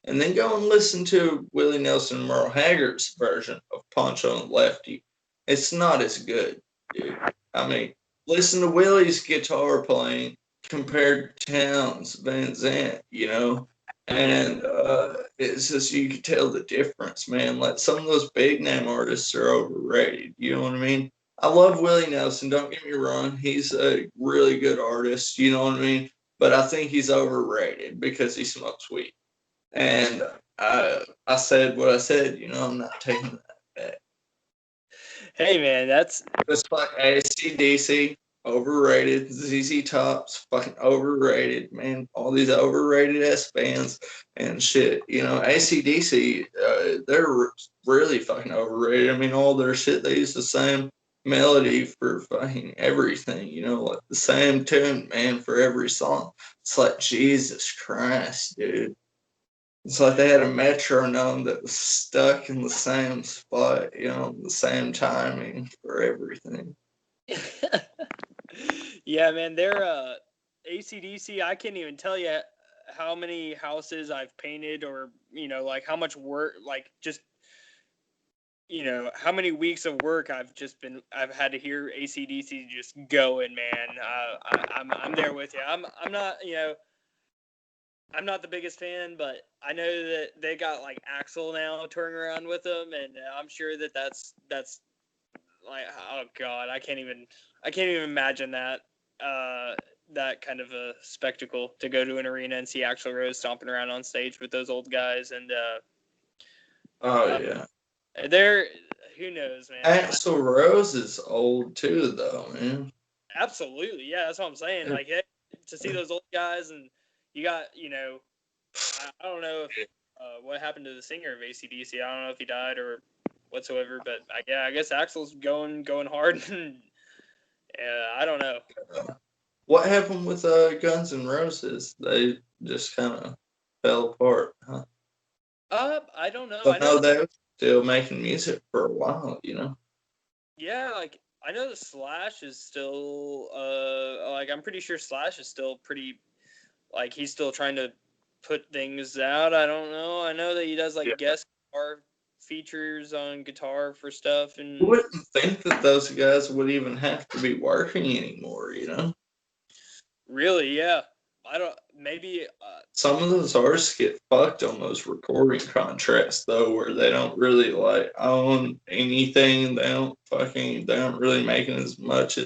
And then go and listen to Willie Nelson and Merle Haggard's version of Poncho and Lefty. It's not as good, dude. I mean, listen to Willie's guitar playing compared to Towns Van Zandt, and it's just you can tell the difference, man. Like some of those big name artists are overrated. You know what I mean? I love Willie Nelson. Don't get me wrong; he's a really good artist. You know what I mean? But I think he's overrated because he smokes weed. And I said what I said. I'm not taking that back. Hey man, that's Just like AC/DC, overrated. ZZ Top's fucking overrated, man. All these overrated S bands and shit. AC/DC, they're really fucking overrated. I mean, all their shit they use the same. melody for fucking everything, you know, like the same tune, man, for every song. It's like Jesus Christ, dude. It's like they had a metronome that was stuck in the same spot, you know, the same timing for everything. Yeah, man, they're AC/DC. I can't even tell you how many houses I've painted, or like how much work, like just how many weeks of work I've had to hear AC/DC just going, man. I'm there with you. I'm not I'm not the biggest fan, but I know that they got like Axel now touring around with them, and I'm sure that's like, oh god, I can't even imagine that that kind of a spectacle, to go to an arena and see Axl Rose stomping around on stage with those old guys. And Oh yeah. they're, who knows, man. Axl Rose is old too, though, man. Absolutely, yeah, that's what I'm saying. Like, to see those old guys, and you got, I don't know if what happened to the singer of AC/DC. I don't know if he died or whatsoever, but I guess Axel's going hard. And I don't know. What happened with Guns N' Roses? They just kind of fell apart, huh? I don't know. I I know know that, they were still making music for a while, you know. yeah, like I know the Slash is still like, I'm pretty sure Slash is still pretty, like, he's still trying to put things out. I don't know. I know that he does like guest guitar features on guitar for stuff. And You wouldn't think that those guys would even have to be working anymore, you know? really, yeah. I don't, maybe Some of those artists get fucked on those recording contracts, though, where they don't really like own anything. They don't really making as much.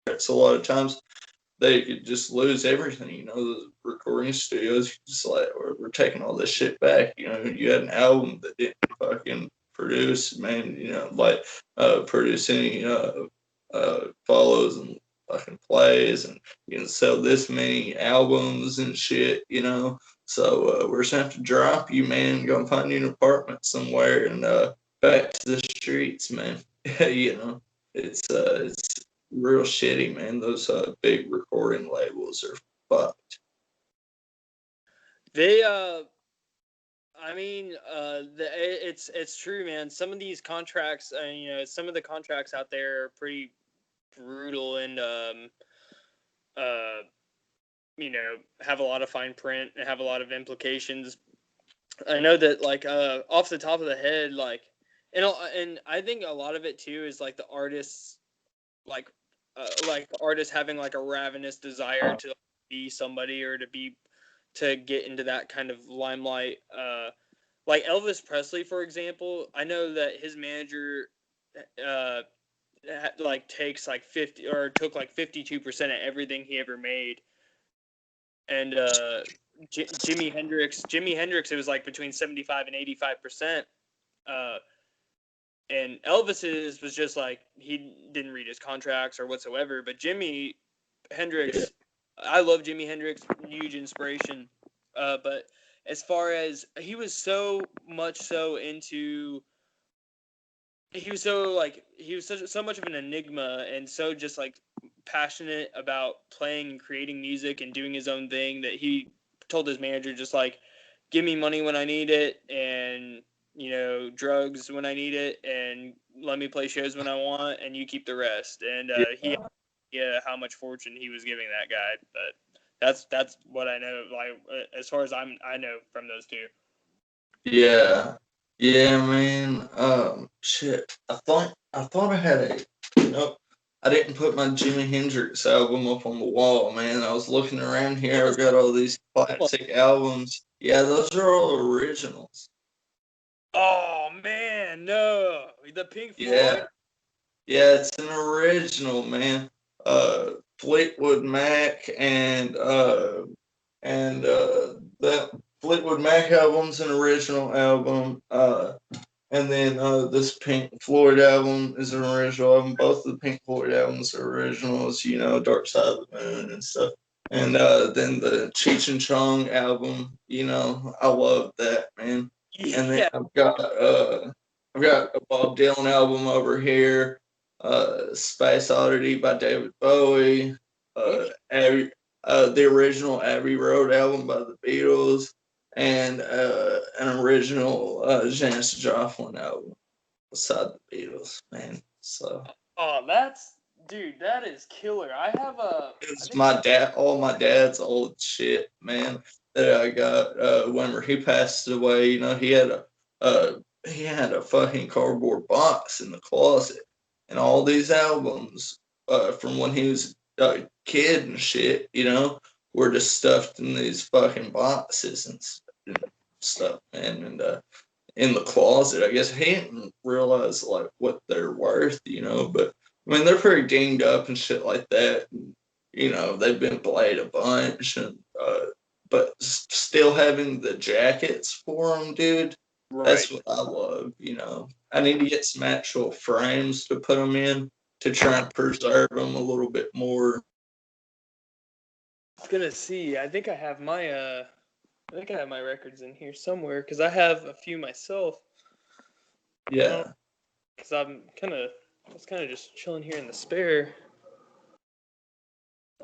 It's a lot of times they could just lose everything. You know, the recording studios just like, we're taking all this shit back. You know, you had an album that didn't fucking produce, man. You know, like produce any follows and fucking plays, and you can sell this many albums and shit. You know, so we're just gonna have to drop you, man. Go and find you an apartment somewhere and back to the streets, man. You know, it's real shitty, man. Those big recording labels are fucked. they I mean, it's true, man. Some of these contracts, some of the contracts out there are pretty brutal, and uh, have a lot of fine print and have a lot of implications. I know that, like, off the top of the head, like, and I think a lot of it too is like the artists, like the artists having like a ravenous desire to be somebody, or to get into that kind of limelight. Like Elvis Presley, for example, I know that his manager, uh, like takes like 50, or took like 52% of everything he ever made. And Jimi Hendrix, it was like between 75 and 85%. Uh, and Elvis's was just like, he didn't read his contracts or whatsoever. But Jimi Hendrix, I love Jimi Hendrix, huge inspiration. But as far as, he was so much so into, he was so much of an enigma, and so just like passionate about playing and creating music and doing his own thing, that he told his manager, just like, give me money when I need it, and drugs when I need it, and let me play shows when I want, and you keep the rest. And yeah, how much fortune he was giving that guy. But that's what I know, like, as far as I know from those two. Yeah, yeah, man. Shit. I thought I had a. Nope. I didn't put my Jimi Hendrix album up on the wall, man. I was looking around here. I've got all these classic albums. Yeah, those are all originals. Oh man, no, the Pink Floyd. Yeah, yeah, it's an original, man. Fleetwood Mac and that Fleetwood Mac album's an original album. And then this Pink Floyd album is an original album. Both of the Pink Floyd albums are originals, you know, Dark Side of the Moon and stuff. And then the Cheech and Chong album, you know, I love that, man. And then Yeah. I've got a Bob Dylan album over here, Space Oddity by David Bowie, Okay. the original Abbey Road album by the Beatles, and an original Janis Joplin album beside the Beatles, man. So Oh, dude, that is killer. I it's think I, all my dad's old shit, man. That I got whenever he passed away. You know, uh, he had a fucking cardboard box in the closet, and all these albums from when he was a kid and shit. You know, were just stuffed in these fucking boxes and stuff, man. And in the closet. I guess he didn't realize like what they're worth, you know. But I mean, they're pretty dinged up and shit like that. And, you know, they've been played a bunch, and but still having the jackets for them, dude. right. That's what I love. You know, I need to get some actual frames to put them in to try and preserve them a little bit more. I was gonna see. I think I have my records in here somewhere because I have a few myself. Yeah, Because I was kind of just chilling here in the spare.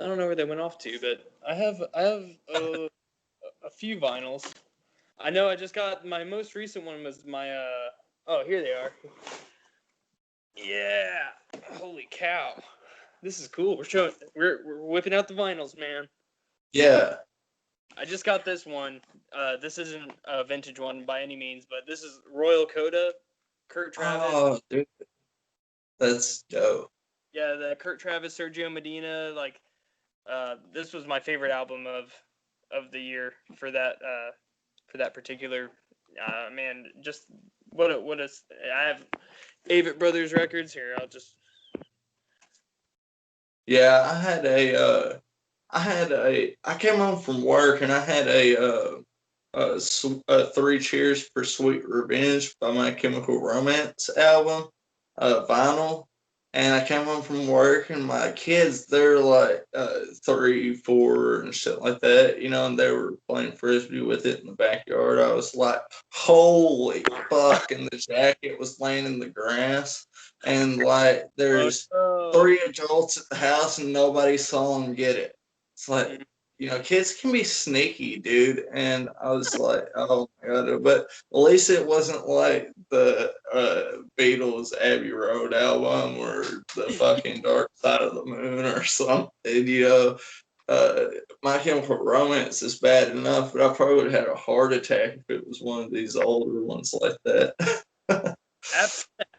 I don't know where they went off to, but I have a few vinyls. I know I just got my most recent one was my oh, here they are. Yeah. Holy cow. This is cool. We're whipping out the vinyls, man. yeah. I just got this one. This isn't a vintage one by any means, but this is Royal Coda, Kurt Travis. Oh, dude, that's dope. Yeah, the Kurt Travis, Sergio Medina. Like, this was my favorite album of the year for that particular. Man, just what a. I have Avett Brothers records here. I'll just. Yeah, I came home from work and I had a Three Cheers for Sweet Revenge by My Chemical Romance album, vinyl. And I came home from work and my kids, they're like 3, 4, and shit like that, you know, and they were playing frisbee with it in the backyard. I was like, holy fuck. And the jacket was laying in the grass. And like, Oh there's no. 3 adults at the house and nobody saw them get it. It's like, you know, kids can be sneaky, dude. And I was like, oh my god. But at least it wasn't like the Beatles Abbey Road album or the fucking Dark Side of the Moon or something, you know. Uh, My Chemical Romance is bad enough, but I probably would have had a heart attack if it was one of these older ones like that.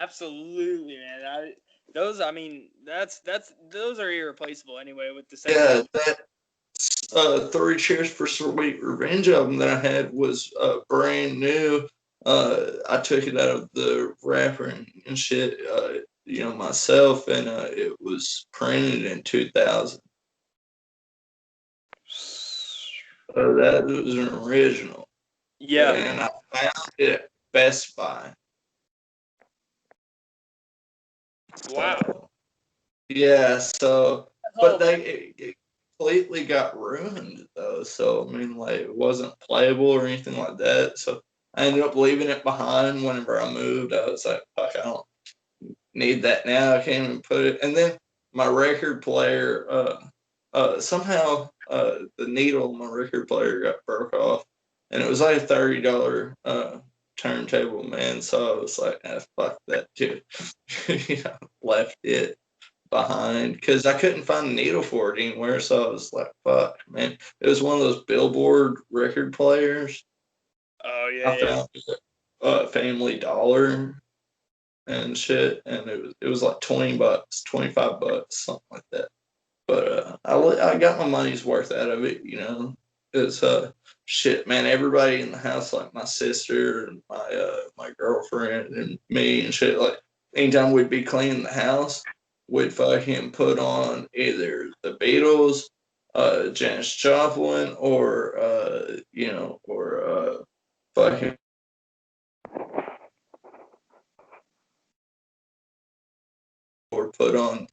Absolutely, man. I mean, that's those are irreplaceable anyway with the second Yeah, album. that Three Cheers for Sweet Revenge album that I had was brand new. I took it out of the wrapper and shit, you know, myself, and it was printed in 2000. That was an original, Yeah. and I found it at Best Buy. Wow. So yeah, so but Oh man. it completely got ruined though. So I mean, like it wasn't playable or anything like that. So I ended up leaving it behind whenever I moved. I was like, fuck, I don't need that now. I can't even put it. And then my record player, somehow the needle on my record player got broke off, and it was like $30 turntable, man. So I was like, fuck that too. You know, left it behind because I couldn't find a needle for it anywhere. So I was like, fuck, man. It was one of those Billboard record players. Oh yeah, I yeah. found it at Family Dollar and shit, and it was like $20, $25, something like that. But I got my money's worth out of it, you know. It's shit, man. Everybody in the house, like my sister and my girlfriend and me and shit, like anytime we'd be cleaning the house, we'd fucking put on either the Beatles, Janis Joplin, or you know, or fucking or put on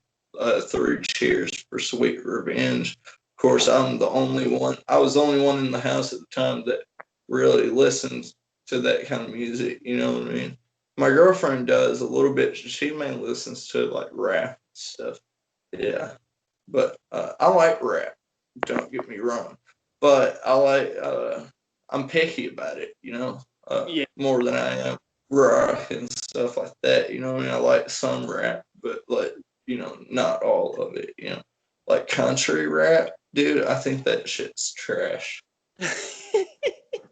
Three Cheers for Sweet Revenge. Of course, I'm the only one. I was the only one in the house at the time that really listened to that kind of music. You know what I mean? My girlfriend does a little bit. She mainly listens to like rap stuff. Yeah, but I like rap. Don't get me wrong, but I'm picky about it. Yeah. More than I am rock and stuff like that. You know what I mean? I like some rap, but like not all of it. Like country rap, dude. I think that shit's trash.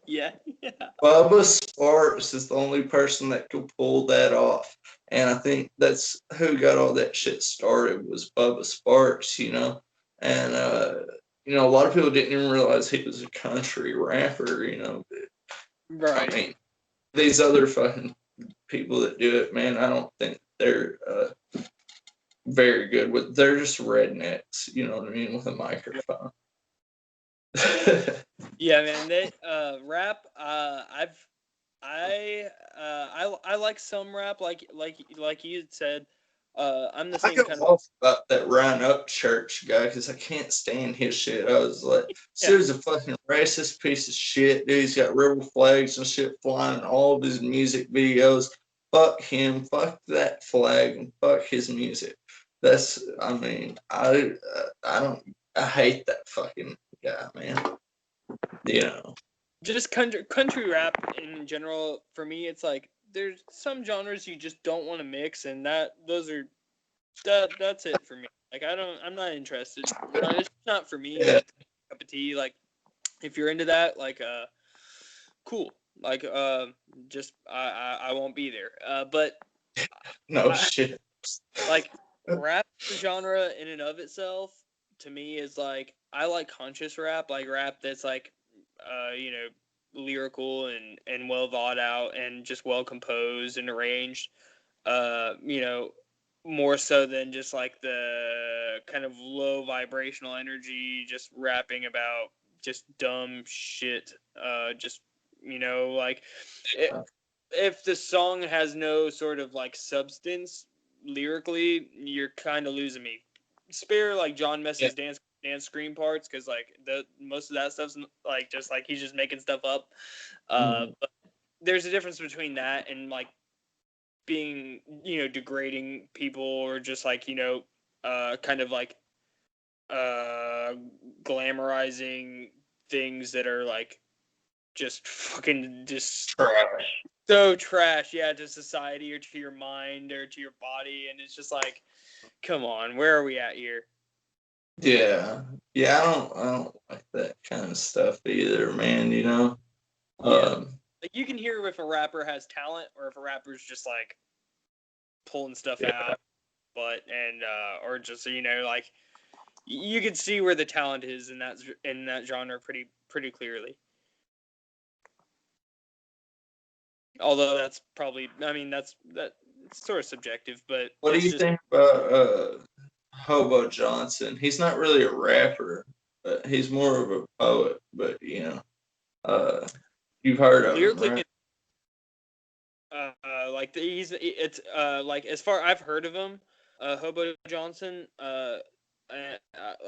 Yeah. Yeah. Bubba Sparks is the only person that could pull that off. And I think that's who got all that shit started was Bubba Sparks. And a lot of people didn't even realize he was a country rapper. I Right. mean, these other fucking people that do it, man, I don't think they're very good with. They're just rednecks, you know what I mean, with a microphone. Yeah, man. They rap. I like some rap, like you had said. I'm the I same go kind of. off about that Ryan Upchurch guy because I can't stand his shit. I was like, this Yeah. dude's a fucking racist piece of shit. Dude, he's got rebel flags and shit flying in all of his music videos. Fuck him. Fuck that flag and fuck his music. I mean, I hate that fucking guy, man. Just country rap in general. For me, it's like there's some genres you just don't want to mix, and that's it for me. Like I'm not interested. It's not for me. Yeah, Cup of tea. Like if you're into that, like cool. Like just I won't be there. But no I, shit. like rap genre in and of itself to me is like I like conscious rap, like rap that's like lyrical and well thought out and just well composed and arranged. You know, more so than just like the kind of low vibrational energy, just rapping about just dumb shit. Just like it, if the song has no sort of like substance lyrically, you're kind of losing me. Spare like John Yeah. Mess's dance scream parts because like the most of that stuff's like just like he's just making stuff up. But there's a difference between that and like being degrading people or just like kind of like glamorizing things that are like just fucking just Trash. so trash, yeah, to society or to your mind or to your body, and it's just like, come on, where are we at here? Yeah. Yeah, I don't like that kind of stuff either, man, Yeah, Um like you can hear if a rapper has talent or if a rapper's just like pulling stuff yeah. out, but and or just like you can see where the talent is in that genre pretty clearly. Although that's probably, I mean, that's sort of subjective, but What do it's you just think about Hobo Johnson? He's not really a rapper, but he's more of a poet, but uh you've heard of him, lyrically right? like it's like as far I've heard of him, Hobo Johnson.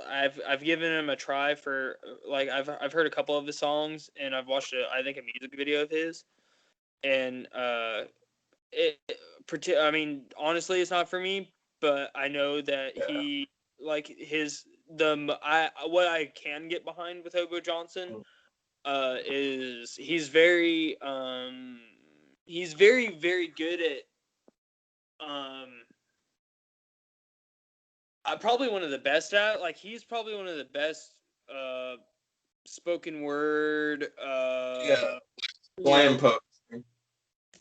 I've given him a try for like I've heard a couple of his songs and I've watched I think a music video of his and it I mean honestly it's not for me, but I know that Yeah. he like his the I what I can get behind with Hobo Johnson is he's very good at um probably one of the best at like he's probably one of the best uh spoken word Yeah. you Slam know poetry.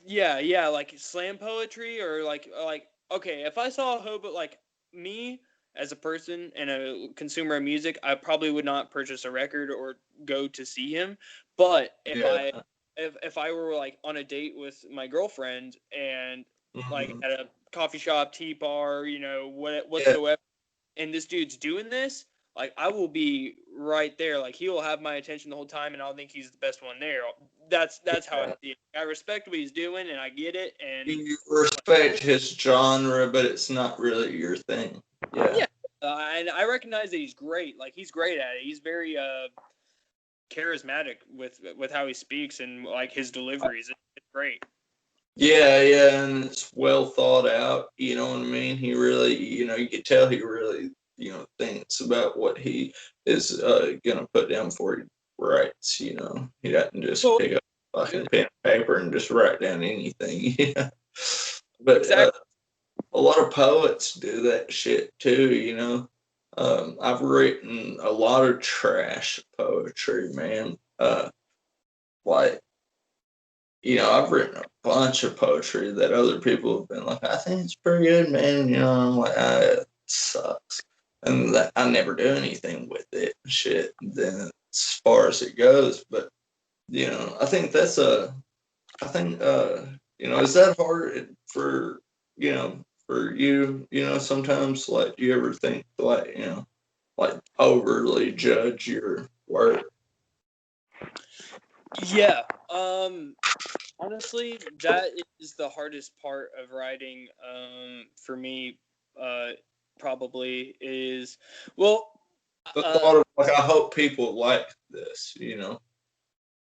yeah like slam poetry or like okay if I saw a hobo like me as a person and a consumer of music I probably would not purchase a record or go to see him but Yeah. if I were like on a date with my girlfriend and like Mhm. at a coffee shop tea bar Yeah. whatsoever and this dude's doing this, like I will be right there. Like he will have my attention the whole time, and I'll think he's the best one there. That's how I Yeah. see it. I respect what he's doing, and I get it. And You respect his genre, but it's not really your thing. Yeah. yeah, and I recognize that he's great. Like he's great at it. He's very charismatic with how he speaks and like his deliveries. It's great. Yeah, and it's well thought out. You know what I mean? He really, you can tell he really, thinks about what he is gonna put down for he writes. He doesn't just Well, pick up yeah, fucking pen and paper and just write down anything. Yeah, but exactly. a lot of poets do that shit too. I've written a lot of trash poetry, man. Like I've written a bunch of poetry that other people have been like, I think it's pretty good, man. I'm like, it sucks. And that I never do anything with it, shit. Then as far as it goes, but I think is that hard for you? Sometimes like, do you ever think like, like overly judge your work? Yeah. Honestly, that is the hardest part of writing. For me, probably is well. The Uh, thought of like, I hope people like this.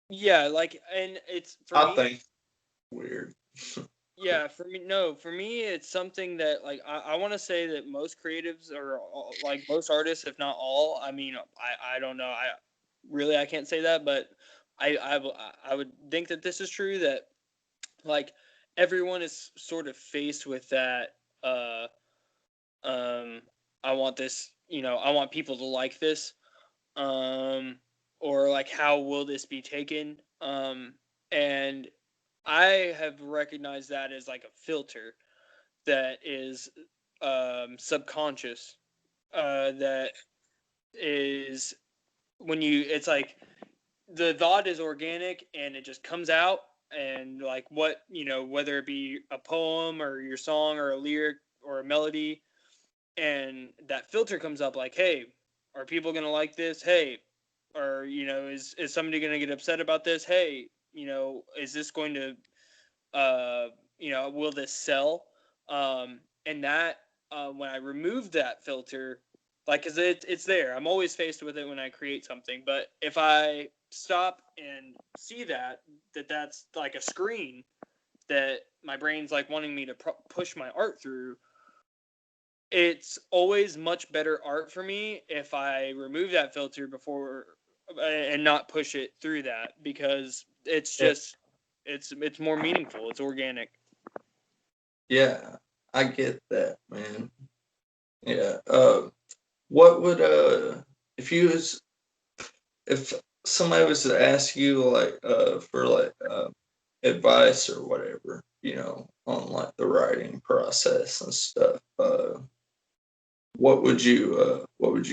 yeah, like, and it's for I me. think weird. Yeah, for me, no, for me, it's something that like I want to say that most creatives or like most artists, if not all. I mean, I don't know. I can't say that, but I would think that this is true that like everyone is sort of faced with that. Uh, um, I want this. I want people to like this. Um, or like how will this be taken? And I have recognized that as like a filter that is subconscious. That is when it's like the thought is organic and it just comes out, and like what, whether it be a poem or your song or a lyric or a melody, and that filter comes up like, hey, are people going to like this? Hey, or, is somebody going to get upset about this? Hey, is this going to will this sell? And that when I remove that filter, like, cause it's there. I'm always faced with it when I create something. But if I stop and see that's like a screen that my brain's like wanting me to push my art through, it's always much better art for me if I remove that filter before and not push it through that, because it's Yeah, just it's more meaningful. It's organic. yeah, I get that, man. Yeah. What would if you was if somebody was to ask you like for like advice or whatever, on like the writing process and stuff, what would you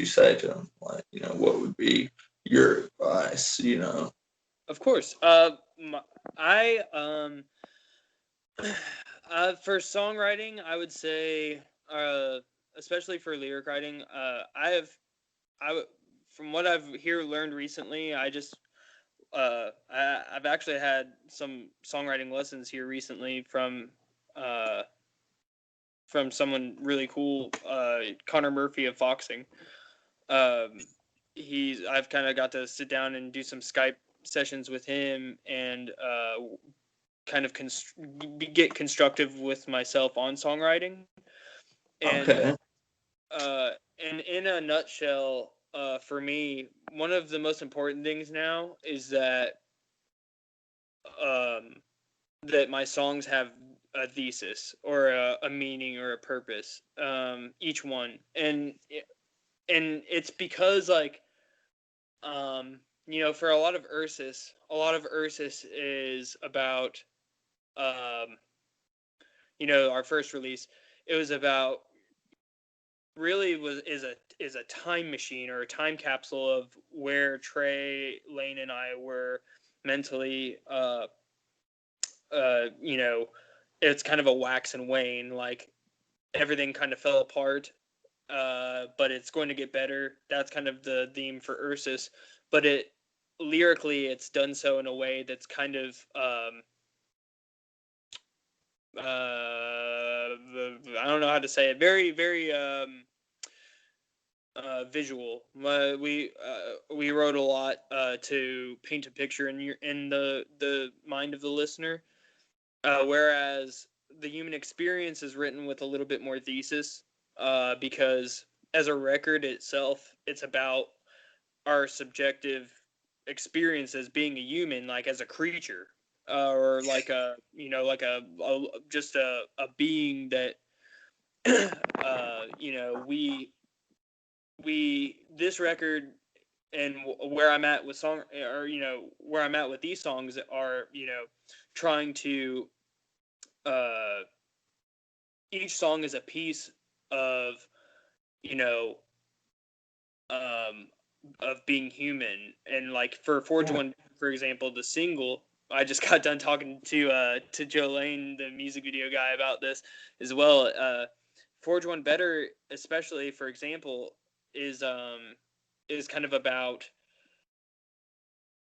say to them? Like, what would be your advice? Of course. I for songwriting, I would say, especially for lyric writing, from what I've learned recently, I've actually had some songwriting lessons here recently uh from someone really cool, Connor Murphy of Foxing. Um, I've kind of got to sit down and do some Skype sessions with him, and kind of get constructive with myself on songwriting. And Okay. and in a nutshell, for me, one of the most important things now is um, that my songs have a thesis or a meaning or a purpose, each one. And it's because like, for a lot of Ursus is about, um, our first release. It was about, really was is a time machine or a time capsule of where Trey, Lane, and I were mentally. You know, it's kind of a wax and wane. Like, everything kind of fell apart, but it's going to get better. That's kind of the theme for Ursus. But lyrically, it's done so in a way that's kind of, I don't know how to say it. Very, very, visual. We wrote a lot to paint a picture in the mind of the listener, whereas the human experience is written with a little bit more thesis, because as a record itself, it's about our subjective experience as being a human, like as a creature, or like just a being that we this record and where I'm at with song, or where I'm at with these songs are, trying to uh each song is a piece of, you know um of being human. And like for Forge Yeah. One, for example, the single, I just got done talking to Joe Lane, the music video guy, about this as well. Forge One Better, especially, for example, is kind of about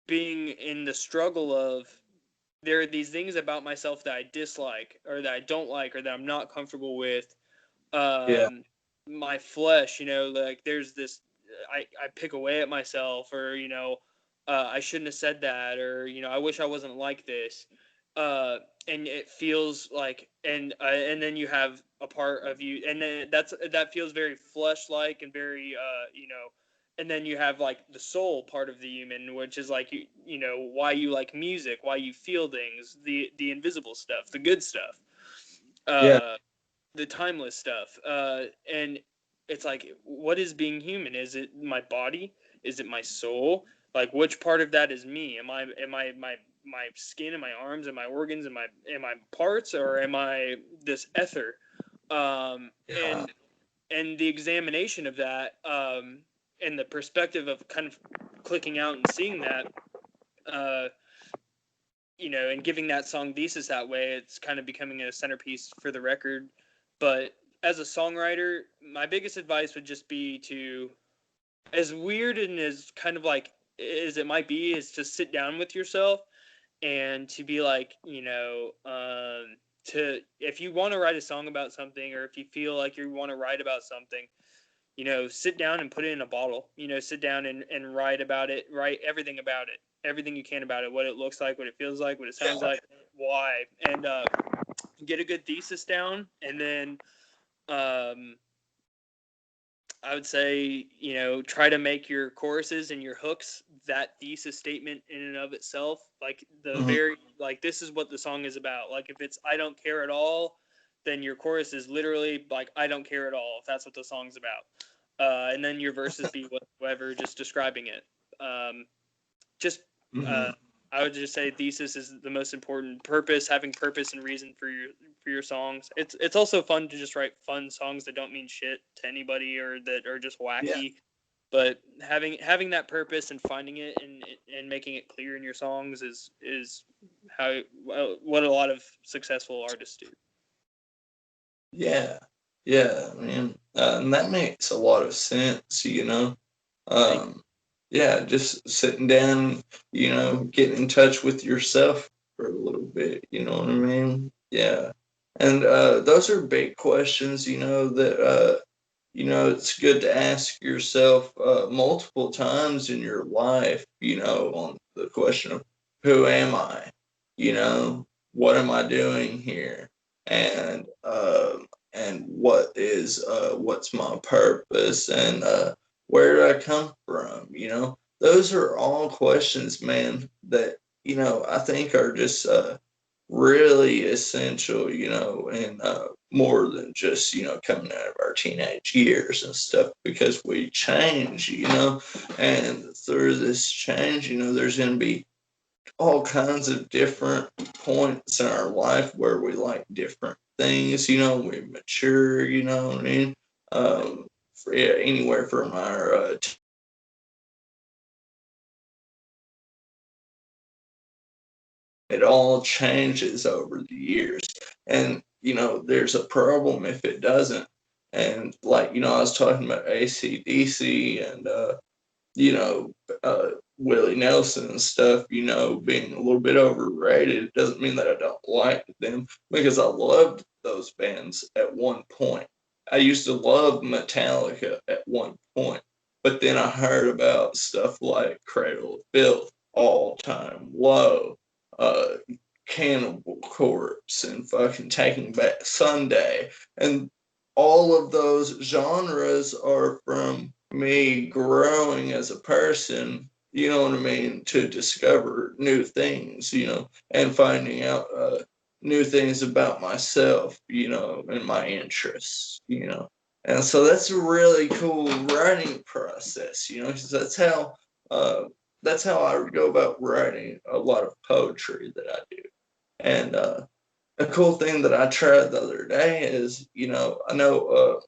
being in the struggle of, there are these things about myself that I dislike, or that I don't like, or that I'm not comfortable with. Yeah. My flesh, like there's this, I pick away at myself, or I shouldn't have said that, or I wish I wasn't like this. And it feels like, and then you have a part of you, and then that feels very flesh like, and very and then you have like the soul part of the human, which is like, why you like music, why you feel things, the invisible stuff, the good stuff, Yeah. uh the timeless stuff. And it's like, what is being human? Is it my body? Is it my soul? Like, which part of that is me? Am I my skin and my arms and my organs and my parts, or am I this ether? um Yeah. and and the examination of that, and the perspective of kind of clicking out and seeing that, uh and giving that song thesis that way, it's kind of becoming a centerpiece for the record. But as a songwriter, my biggest advice would just be to, as weird and as kind of like as it might be, is to sit down with yourself and to be like, to, if you want to write a song about something, or if you feel like you want to write about something, sit down and put it in a bottle. Sit down and write about it. Write everything about it. Everything you can about it. What it looks like, what it feels like, what it sounds like, why, and get a good thesis down. And then um, I would say, try to make your choruses and your hooks that thesis statement in and of itself. Like Mhm. like, this is what the song is about. Like, if it's I don't care at all, then your chorus is literally like I don't care at all, if that's what the song's about. And then your verses be whatever, just describing it. Um, just uh, Mhm. I would just say thesis is the most important. Purpose, having purpose and reason for your songs. It's also fun to just write fun songs that don't mean shit to anybody, or that are just Yeah. wacky. But having that purpose and finding it, and making it clear in your songs is how, well, what a lot of successful artists do. Yeah. Yeah, man. And that makes a lot of sense. Thank Um, yeah, just sitting down, getting in touch with yourself for a little bit, you know what I mean? Yeah. And those are big questions, that it's good to ask yourself multiple times in your life, on the question of who am I? What am I doing here? And what's my purpose, and where do I come from? Those are all questions, man, that I think are just really essential, and more than just, coming out of our teenage years and stuff, because we change, and through this change, there's going to be all kinds of different points in our life where we like different things, we mature, you know what I mean? Yeah, anywhere from our it all changes over the years. And, there's a problem if it doesn't. And like, I was talking about ACDC and, you know, Willie Nelson and stuff, being a little bit overrated. It doesn't mean that I don't like them, because I loved those bands at one point. I used to love Metallica at one point. But then I heard about stuff like Cradle of Filth, All Time Low, Cannibal Corpse, and fucking Taking Back Sunday. And all of those genres are from me growing as a person, you know what I mean, to discover new things, and finding out new things about myself, and my interests. And so that's a really cool writing process, 'cause that's how I go about writing a lot of poetry that I do. And a cool thing that I tried the other day is, I know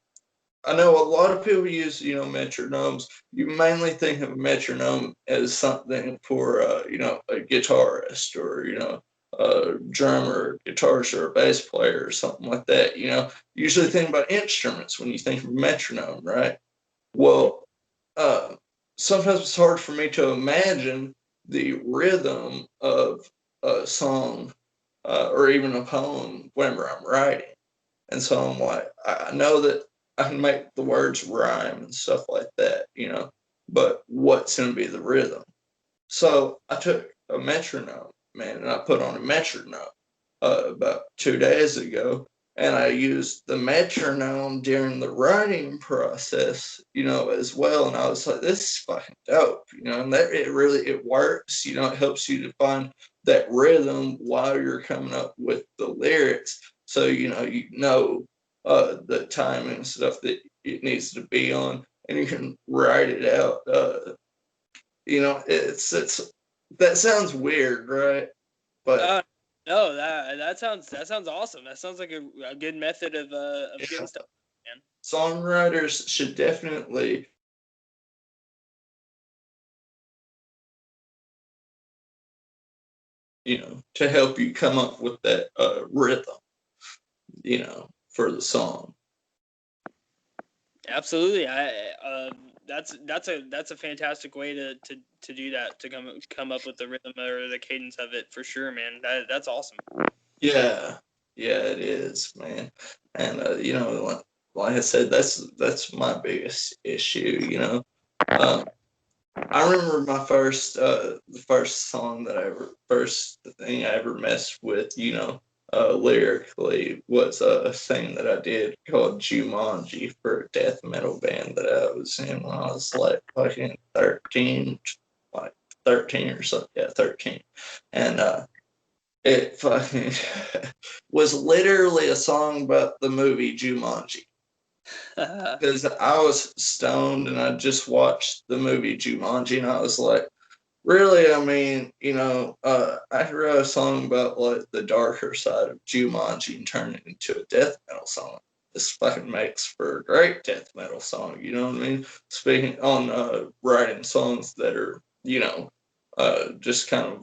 a lot of people use, metronomes. You mainly think of a metronome as something for, a guitarist or, a drummer, guitarist, or a bass player or something like that. Usually think about instruments when you think of a metronome, right? Well, uh, sometimes it's hard for me to imagine the rhythm of a song or even a poem whenever I'm writing. And so I'm like, I know that I can make the words rhyme and stuff like that, but what's going to be the rhythm? So I took a metronome, man, and I put on a metronome about 2 days ago. And I used the metronome during the writing process, as well. And I was like, this is fucking dope, and that it works, it helps you to find that rhythm while you're coming up with the lyrics. So, the time and stuff that it needs to be on, and you can write it out. It's that sounds weird, right? But No, that sounds awesome. That sounds like a good method of getting stuff, man. Songwriters should definitely to help you come up with that rhythm, for the song. Absolutely. That's a fantastic way to do that, to come up with the rhythm or the cadence of it, for sure, man. That's awesome. Yeah, it is, man. And like I said, that's my biggest issue. I remember my the first song that first thing I ever messed with, lyrically, was a thing that I did called Jumanji for a death metal band that I was in when I was like fucking 13, like 13 or something. Yeah, 13. And it fucking was literally a song about the movie Jumanji. Because I was stoned and I just watched the movie Jumanji and I was like, really, I mean, I could write a song about like the darker side of Jumanji and turn it into a death metal song. This fucking makes for a great death metal song, you know what I mean? Speaking on writing songs that are, just kind of,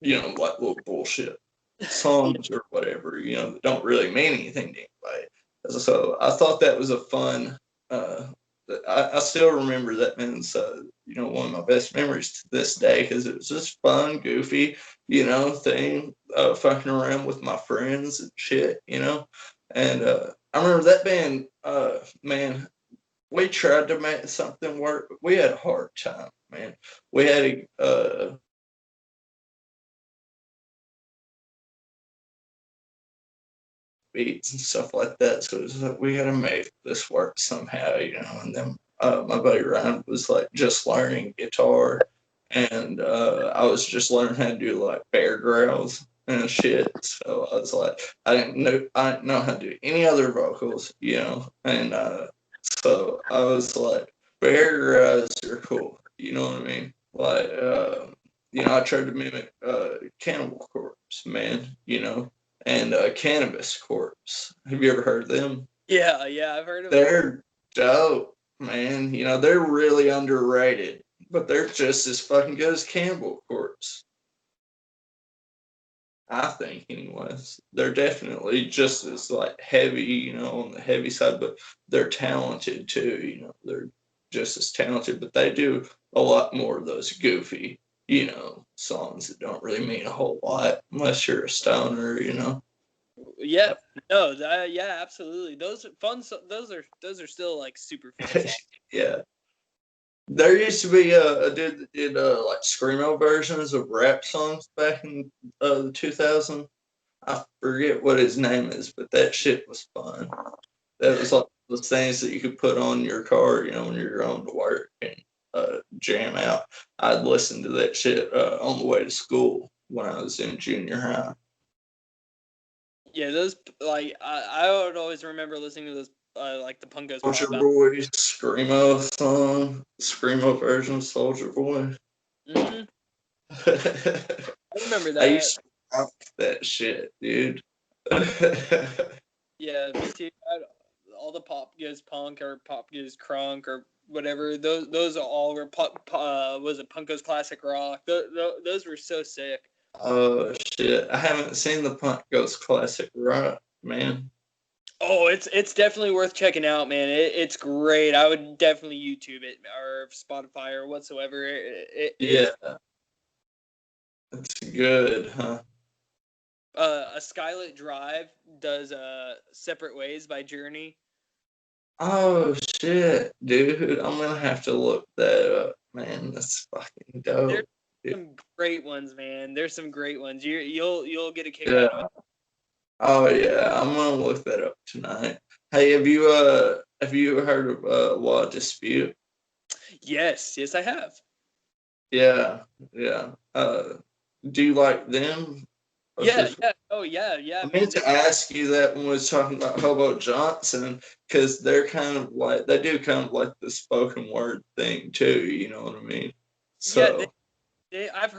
like little bullshit songs or whatever, that don't really mean anything to anybody. So I thought that was a fun. I still remember that, man. So one of my best memories to this day because it was just fun, goofy, thing, fucking around with my friends and shit. And I remember that band. Man, we tried to make something work, but we had a hard time, man. We had a beats and stuff like that. So it was like we had to make this work somehow. And then my buddy Ryan was like just learning guitar, and I was just learning how to do like bear growls and shit. So I was like, I didn't know how to do any other vocals. And so I was like, bear growls are cool. You know what I mean? Like, I tried to mimic Cannibal Corpse, man. And Cannabis Corpse. Have you ever heard of them? Yeah, I've heard of them. They're dope, man. They're really underrated, but they're just as fucking good as Cannibal Corpse. I think, anyways. They're definitely just as like heavy, on the heavy side, but they're talented too. They're just as talented, but they do a lot more of those goofy, songs that don't really mean a whole lot unless you're a stoner. Yeah, no, yeah, absolutely. Those are fun. Those are still like super fun songs. Yeah. There used to be a dude that did like screamo versions of rap songs back in the 2000. I forget what his name is, but that shit was fun. That was like the things that you could put on your car, when you're going to work and jam out. I'd listen to that shit on the way to school when I was in junior high. Yeah, those like I would always remember listening to those like the Punkos Soldier pop out. Boy screamo song, screamo version of Soldier Boy. Hmm. I remember I that. used to rock that shit, dude. Yeah, me too. All the pop goes punk or pop goes crunk or whatever. Those all were was it Punko's classic rock. Those were so sick. Oh shit! I haven't seen the Punk Ghost Classic, right, man? Oh, it's definitely worth checking out, man. It's great. I would definitely YouTube it or Spotify or whatsoever. Yeah, it's good, huh? A Skylit Drive does Separate Ways by Journey. Oh shit, dude! I'm gonna have to look that up, man. That's fucking There's dope. Dude. some great ones, man. There's some great ones. You'll get a kick out of Yeah. it. Oh yeah, I'm gonna look that up tonight. Hey, have you heard of Law Dispute? Yes, I have. Yeah, yeah. Do you like them? Yeah. Oh, yeah, I man. meant to ask you that when we was talking about Hobo Johnson, because they're kind of like they do kind of like the spoken word thing too. You know what I mean? Yeah, So I've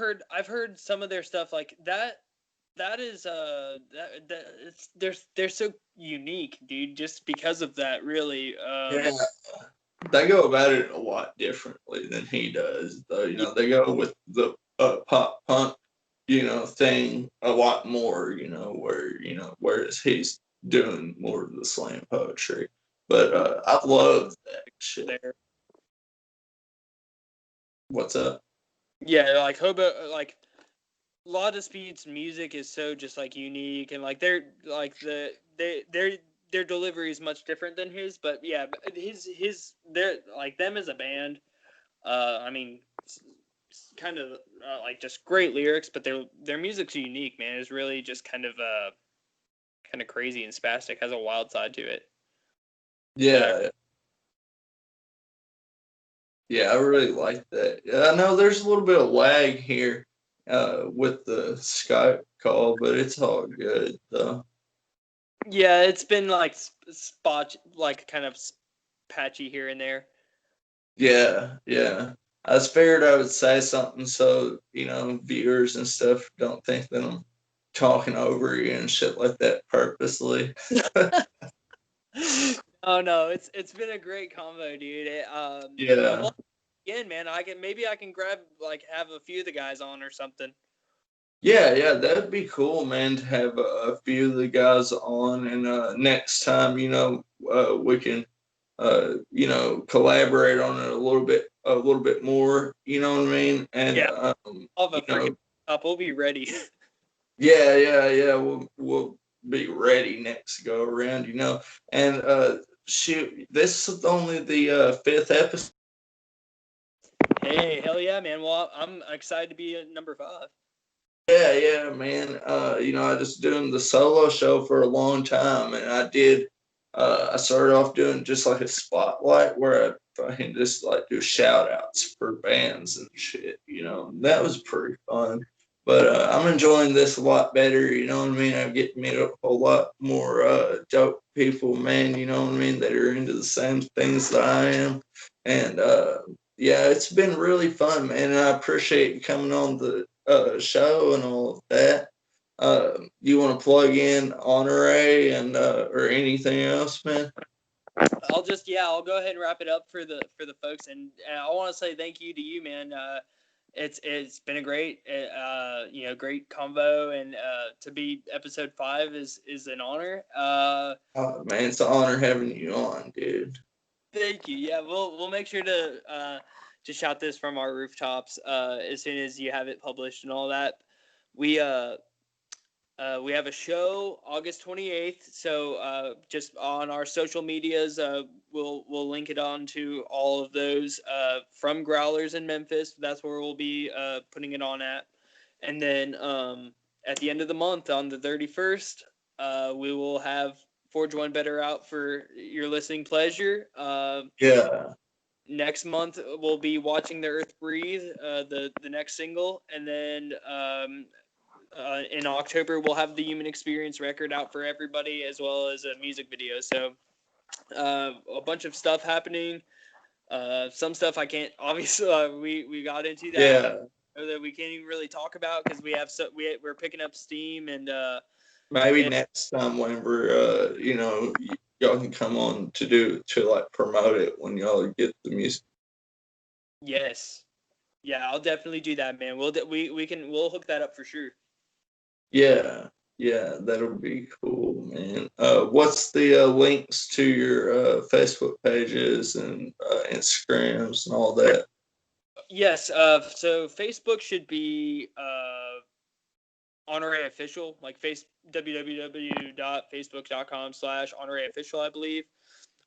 heard some of their stuff like that. That is that it's they're so unique, dude. Just because of that, really. yeah, they go about it a lot differently than he does. Though Yeah, they go with the pop punk, thing a lot more. Where whereas he's doing more of the slam poetry. But I love that shit. there. What's up? Yeah, like hobo, like Law Disputes music is so just like unique and like they're like their delivery is much different than his, but yeah, his they're like them as a band. I mean, kind of like just great lyrics, but their music's unique, man. It's really just kind of crazy and spastic. Has a wild side to it. But Yeah, yeah, I really like that. Yeah, I know there's a little bit of lag here with the Skype call, but it's all good though. yeah, it's been like spot like kind of patchy here and there. Yeah, yeah. I just figured I would say something so, viewers and stuff don't think that I'm talking over you and shit like that purposely. Oh no, it's been a great combo, dude. Yeah. Well, again, man, I can grab like have a few of the guys on or something. Yeah, yeah, that'd be cool, man, to have a few of the guys on and next time, we can collaborate on it a little bit more, you know what I mean? And Yeah, I'll have you a freaking know, up. We'll be ready. yeah, yeah, yeah, we'll be ready next go around, And shoot, this is only the fifth episode. Hey, hell yeah, man. Well, I'm excited to be at number 5. Yeah, yeah, man. I just doing the solo show for a long time, and I started off doing just like a spotlight where I fucking just like do shout outs for bands and shit, That was pretty fun. But I'm enjoying this a lot better, you know what I mean? I get to meet a whole lot more dope people, man, you know what I mean, that are into the same things that I am. And yeah, it's been really fun, man. And I appreciate you coming on the show and all of that. You want to plug in Honore and or anything else, man? I'll go ahead and wrap it up for the folks, and I want to say thank you to you, man. It's been a great great convo, and to be episode 5 is an honor. Oh, man, it's an honor having you on, dude. Thank you. Yeah, we'll make sure to shout this from our rooftops as soon as you have it published and all that. We We have a show August 28th. So just on our social medias, we'll link it on to all of those from Growlers in Memphis. That's where we'll be putting it on at. And then at the end of the month, on the 31st, we will have Forge One Better out for your listening pleasure. Yeah. Next month we'll be watching The Earth Breathe, the next single, and then in October we'll have the Human Experience record out for everybody, as well as a music video. So a bunch of stuff happening. Some stuff I can't obviously we got into that that we can't even really talk about because we're picking up steam and maybe next time whenever y'all can come on to like promote it when y'all get the music. Yes. Yeah, I'll definitely do that, man. We'll hook that up for sure. Yeah, that'll be cool, man. What's the links to your Facebook pages and Instagrams and all that? Yes. So Facebook should be Honore Official, like www.facebook.com/Honore Official, I believe.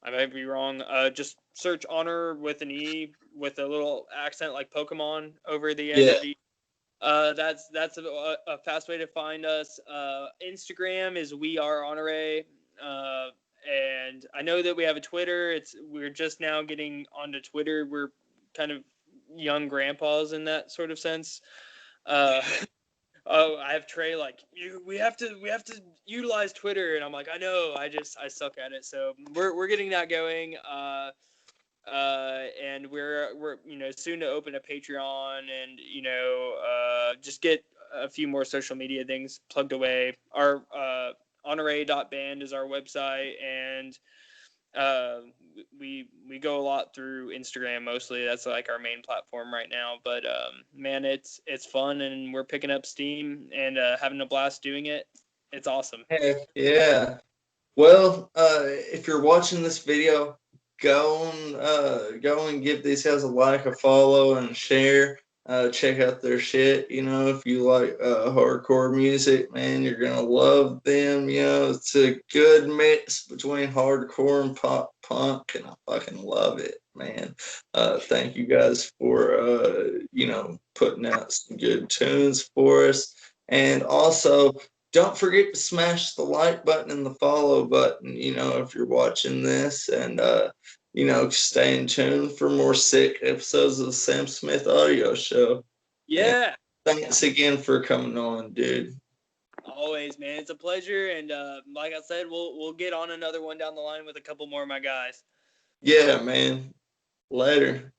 I might be wrong. Just search Honor with an E with a little accent like Pokemon over the end of the. That's a fast way to find us. Instagram is We Are Honore. And I know that we have a Twitter. We're just now getting onto Twitter. We're kind of young grandpas in that sort of sense. Oh, I have Trey like we have to utilize Twitter, and I'm like, I know, I suck at it. So we're getting that going. And we're soon to open a Patreon, and just get a few more social media things plugged away. Our honore.band is our website, and we go a lot through Instagram mostly. That's like our main platform right now. But man, it's fun, and we're picking up steam and having a blast doing it. It's awesome. Heck yeah. Well, if you're watching this video, go and give these guys a like, a follow, and a share. Check out their shit. If you like hardcore music, man, you're gonna love them. It's a good mix between hardcore and pop punk, and I fucking love it, man. Thank you guys for putting out some good tunes for us, and also don't forget to smash the like button and the follow button, if you're watching this, and, stay in tune for more sick episodes of the Samsmithaudio show. Yeah. And thanks again for coming on, dude. Always, man. It's a pleasure. And like I said, we'll get on another one down the line with a couple more of my guys. Yeah, man. Later.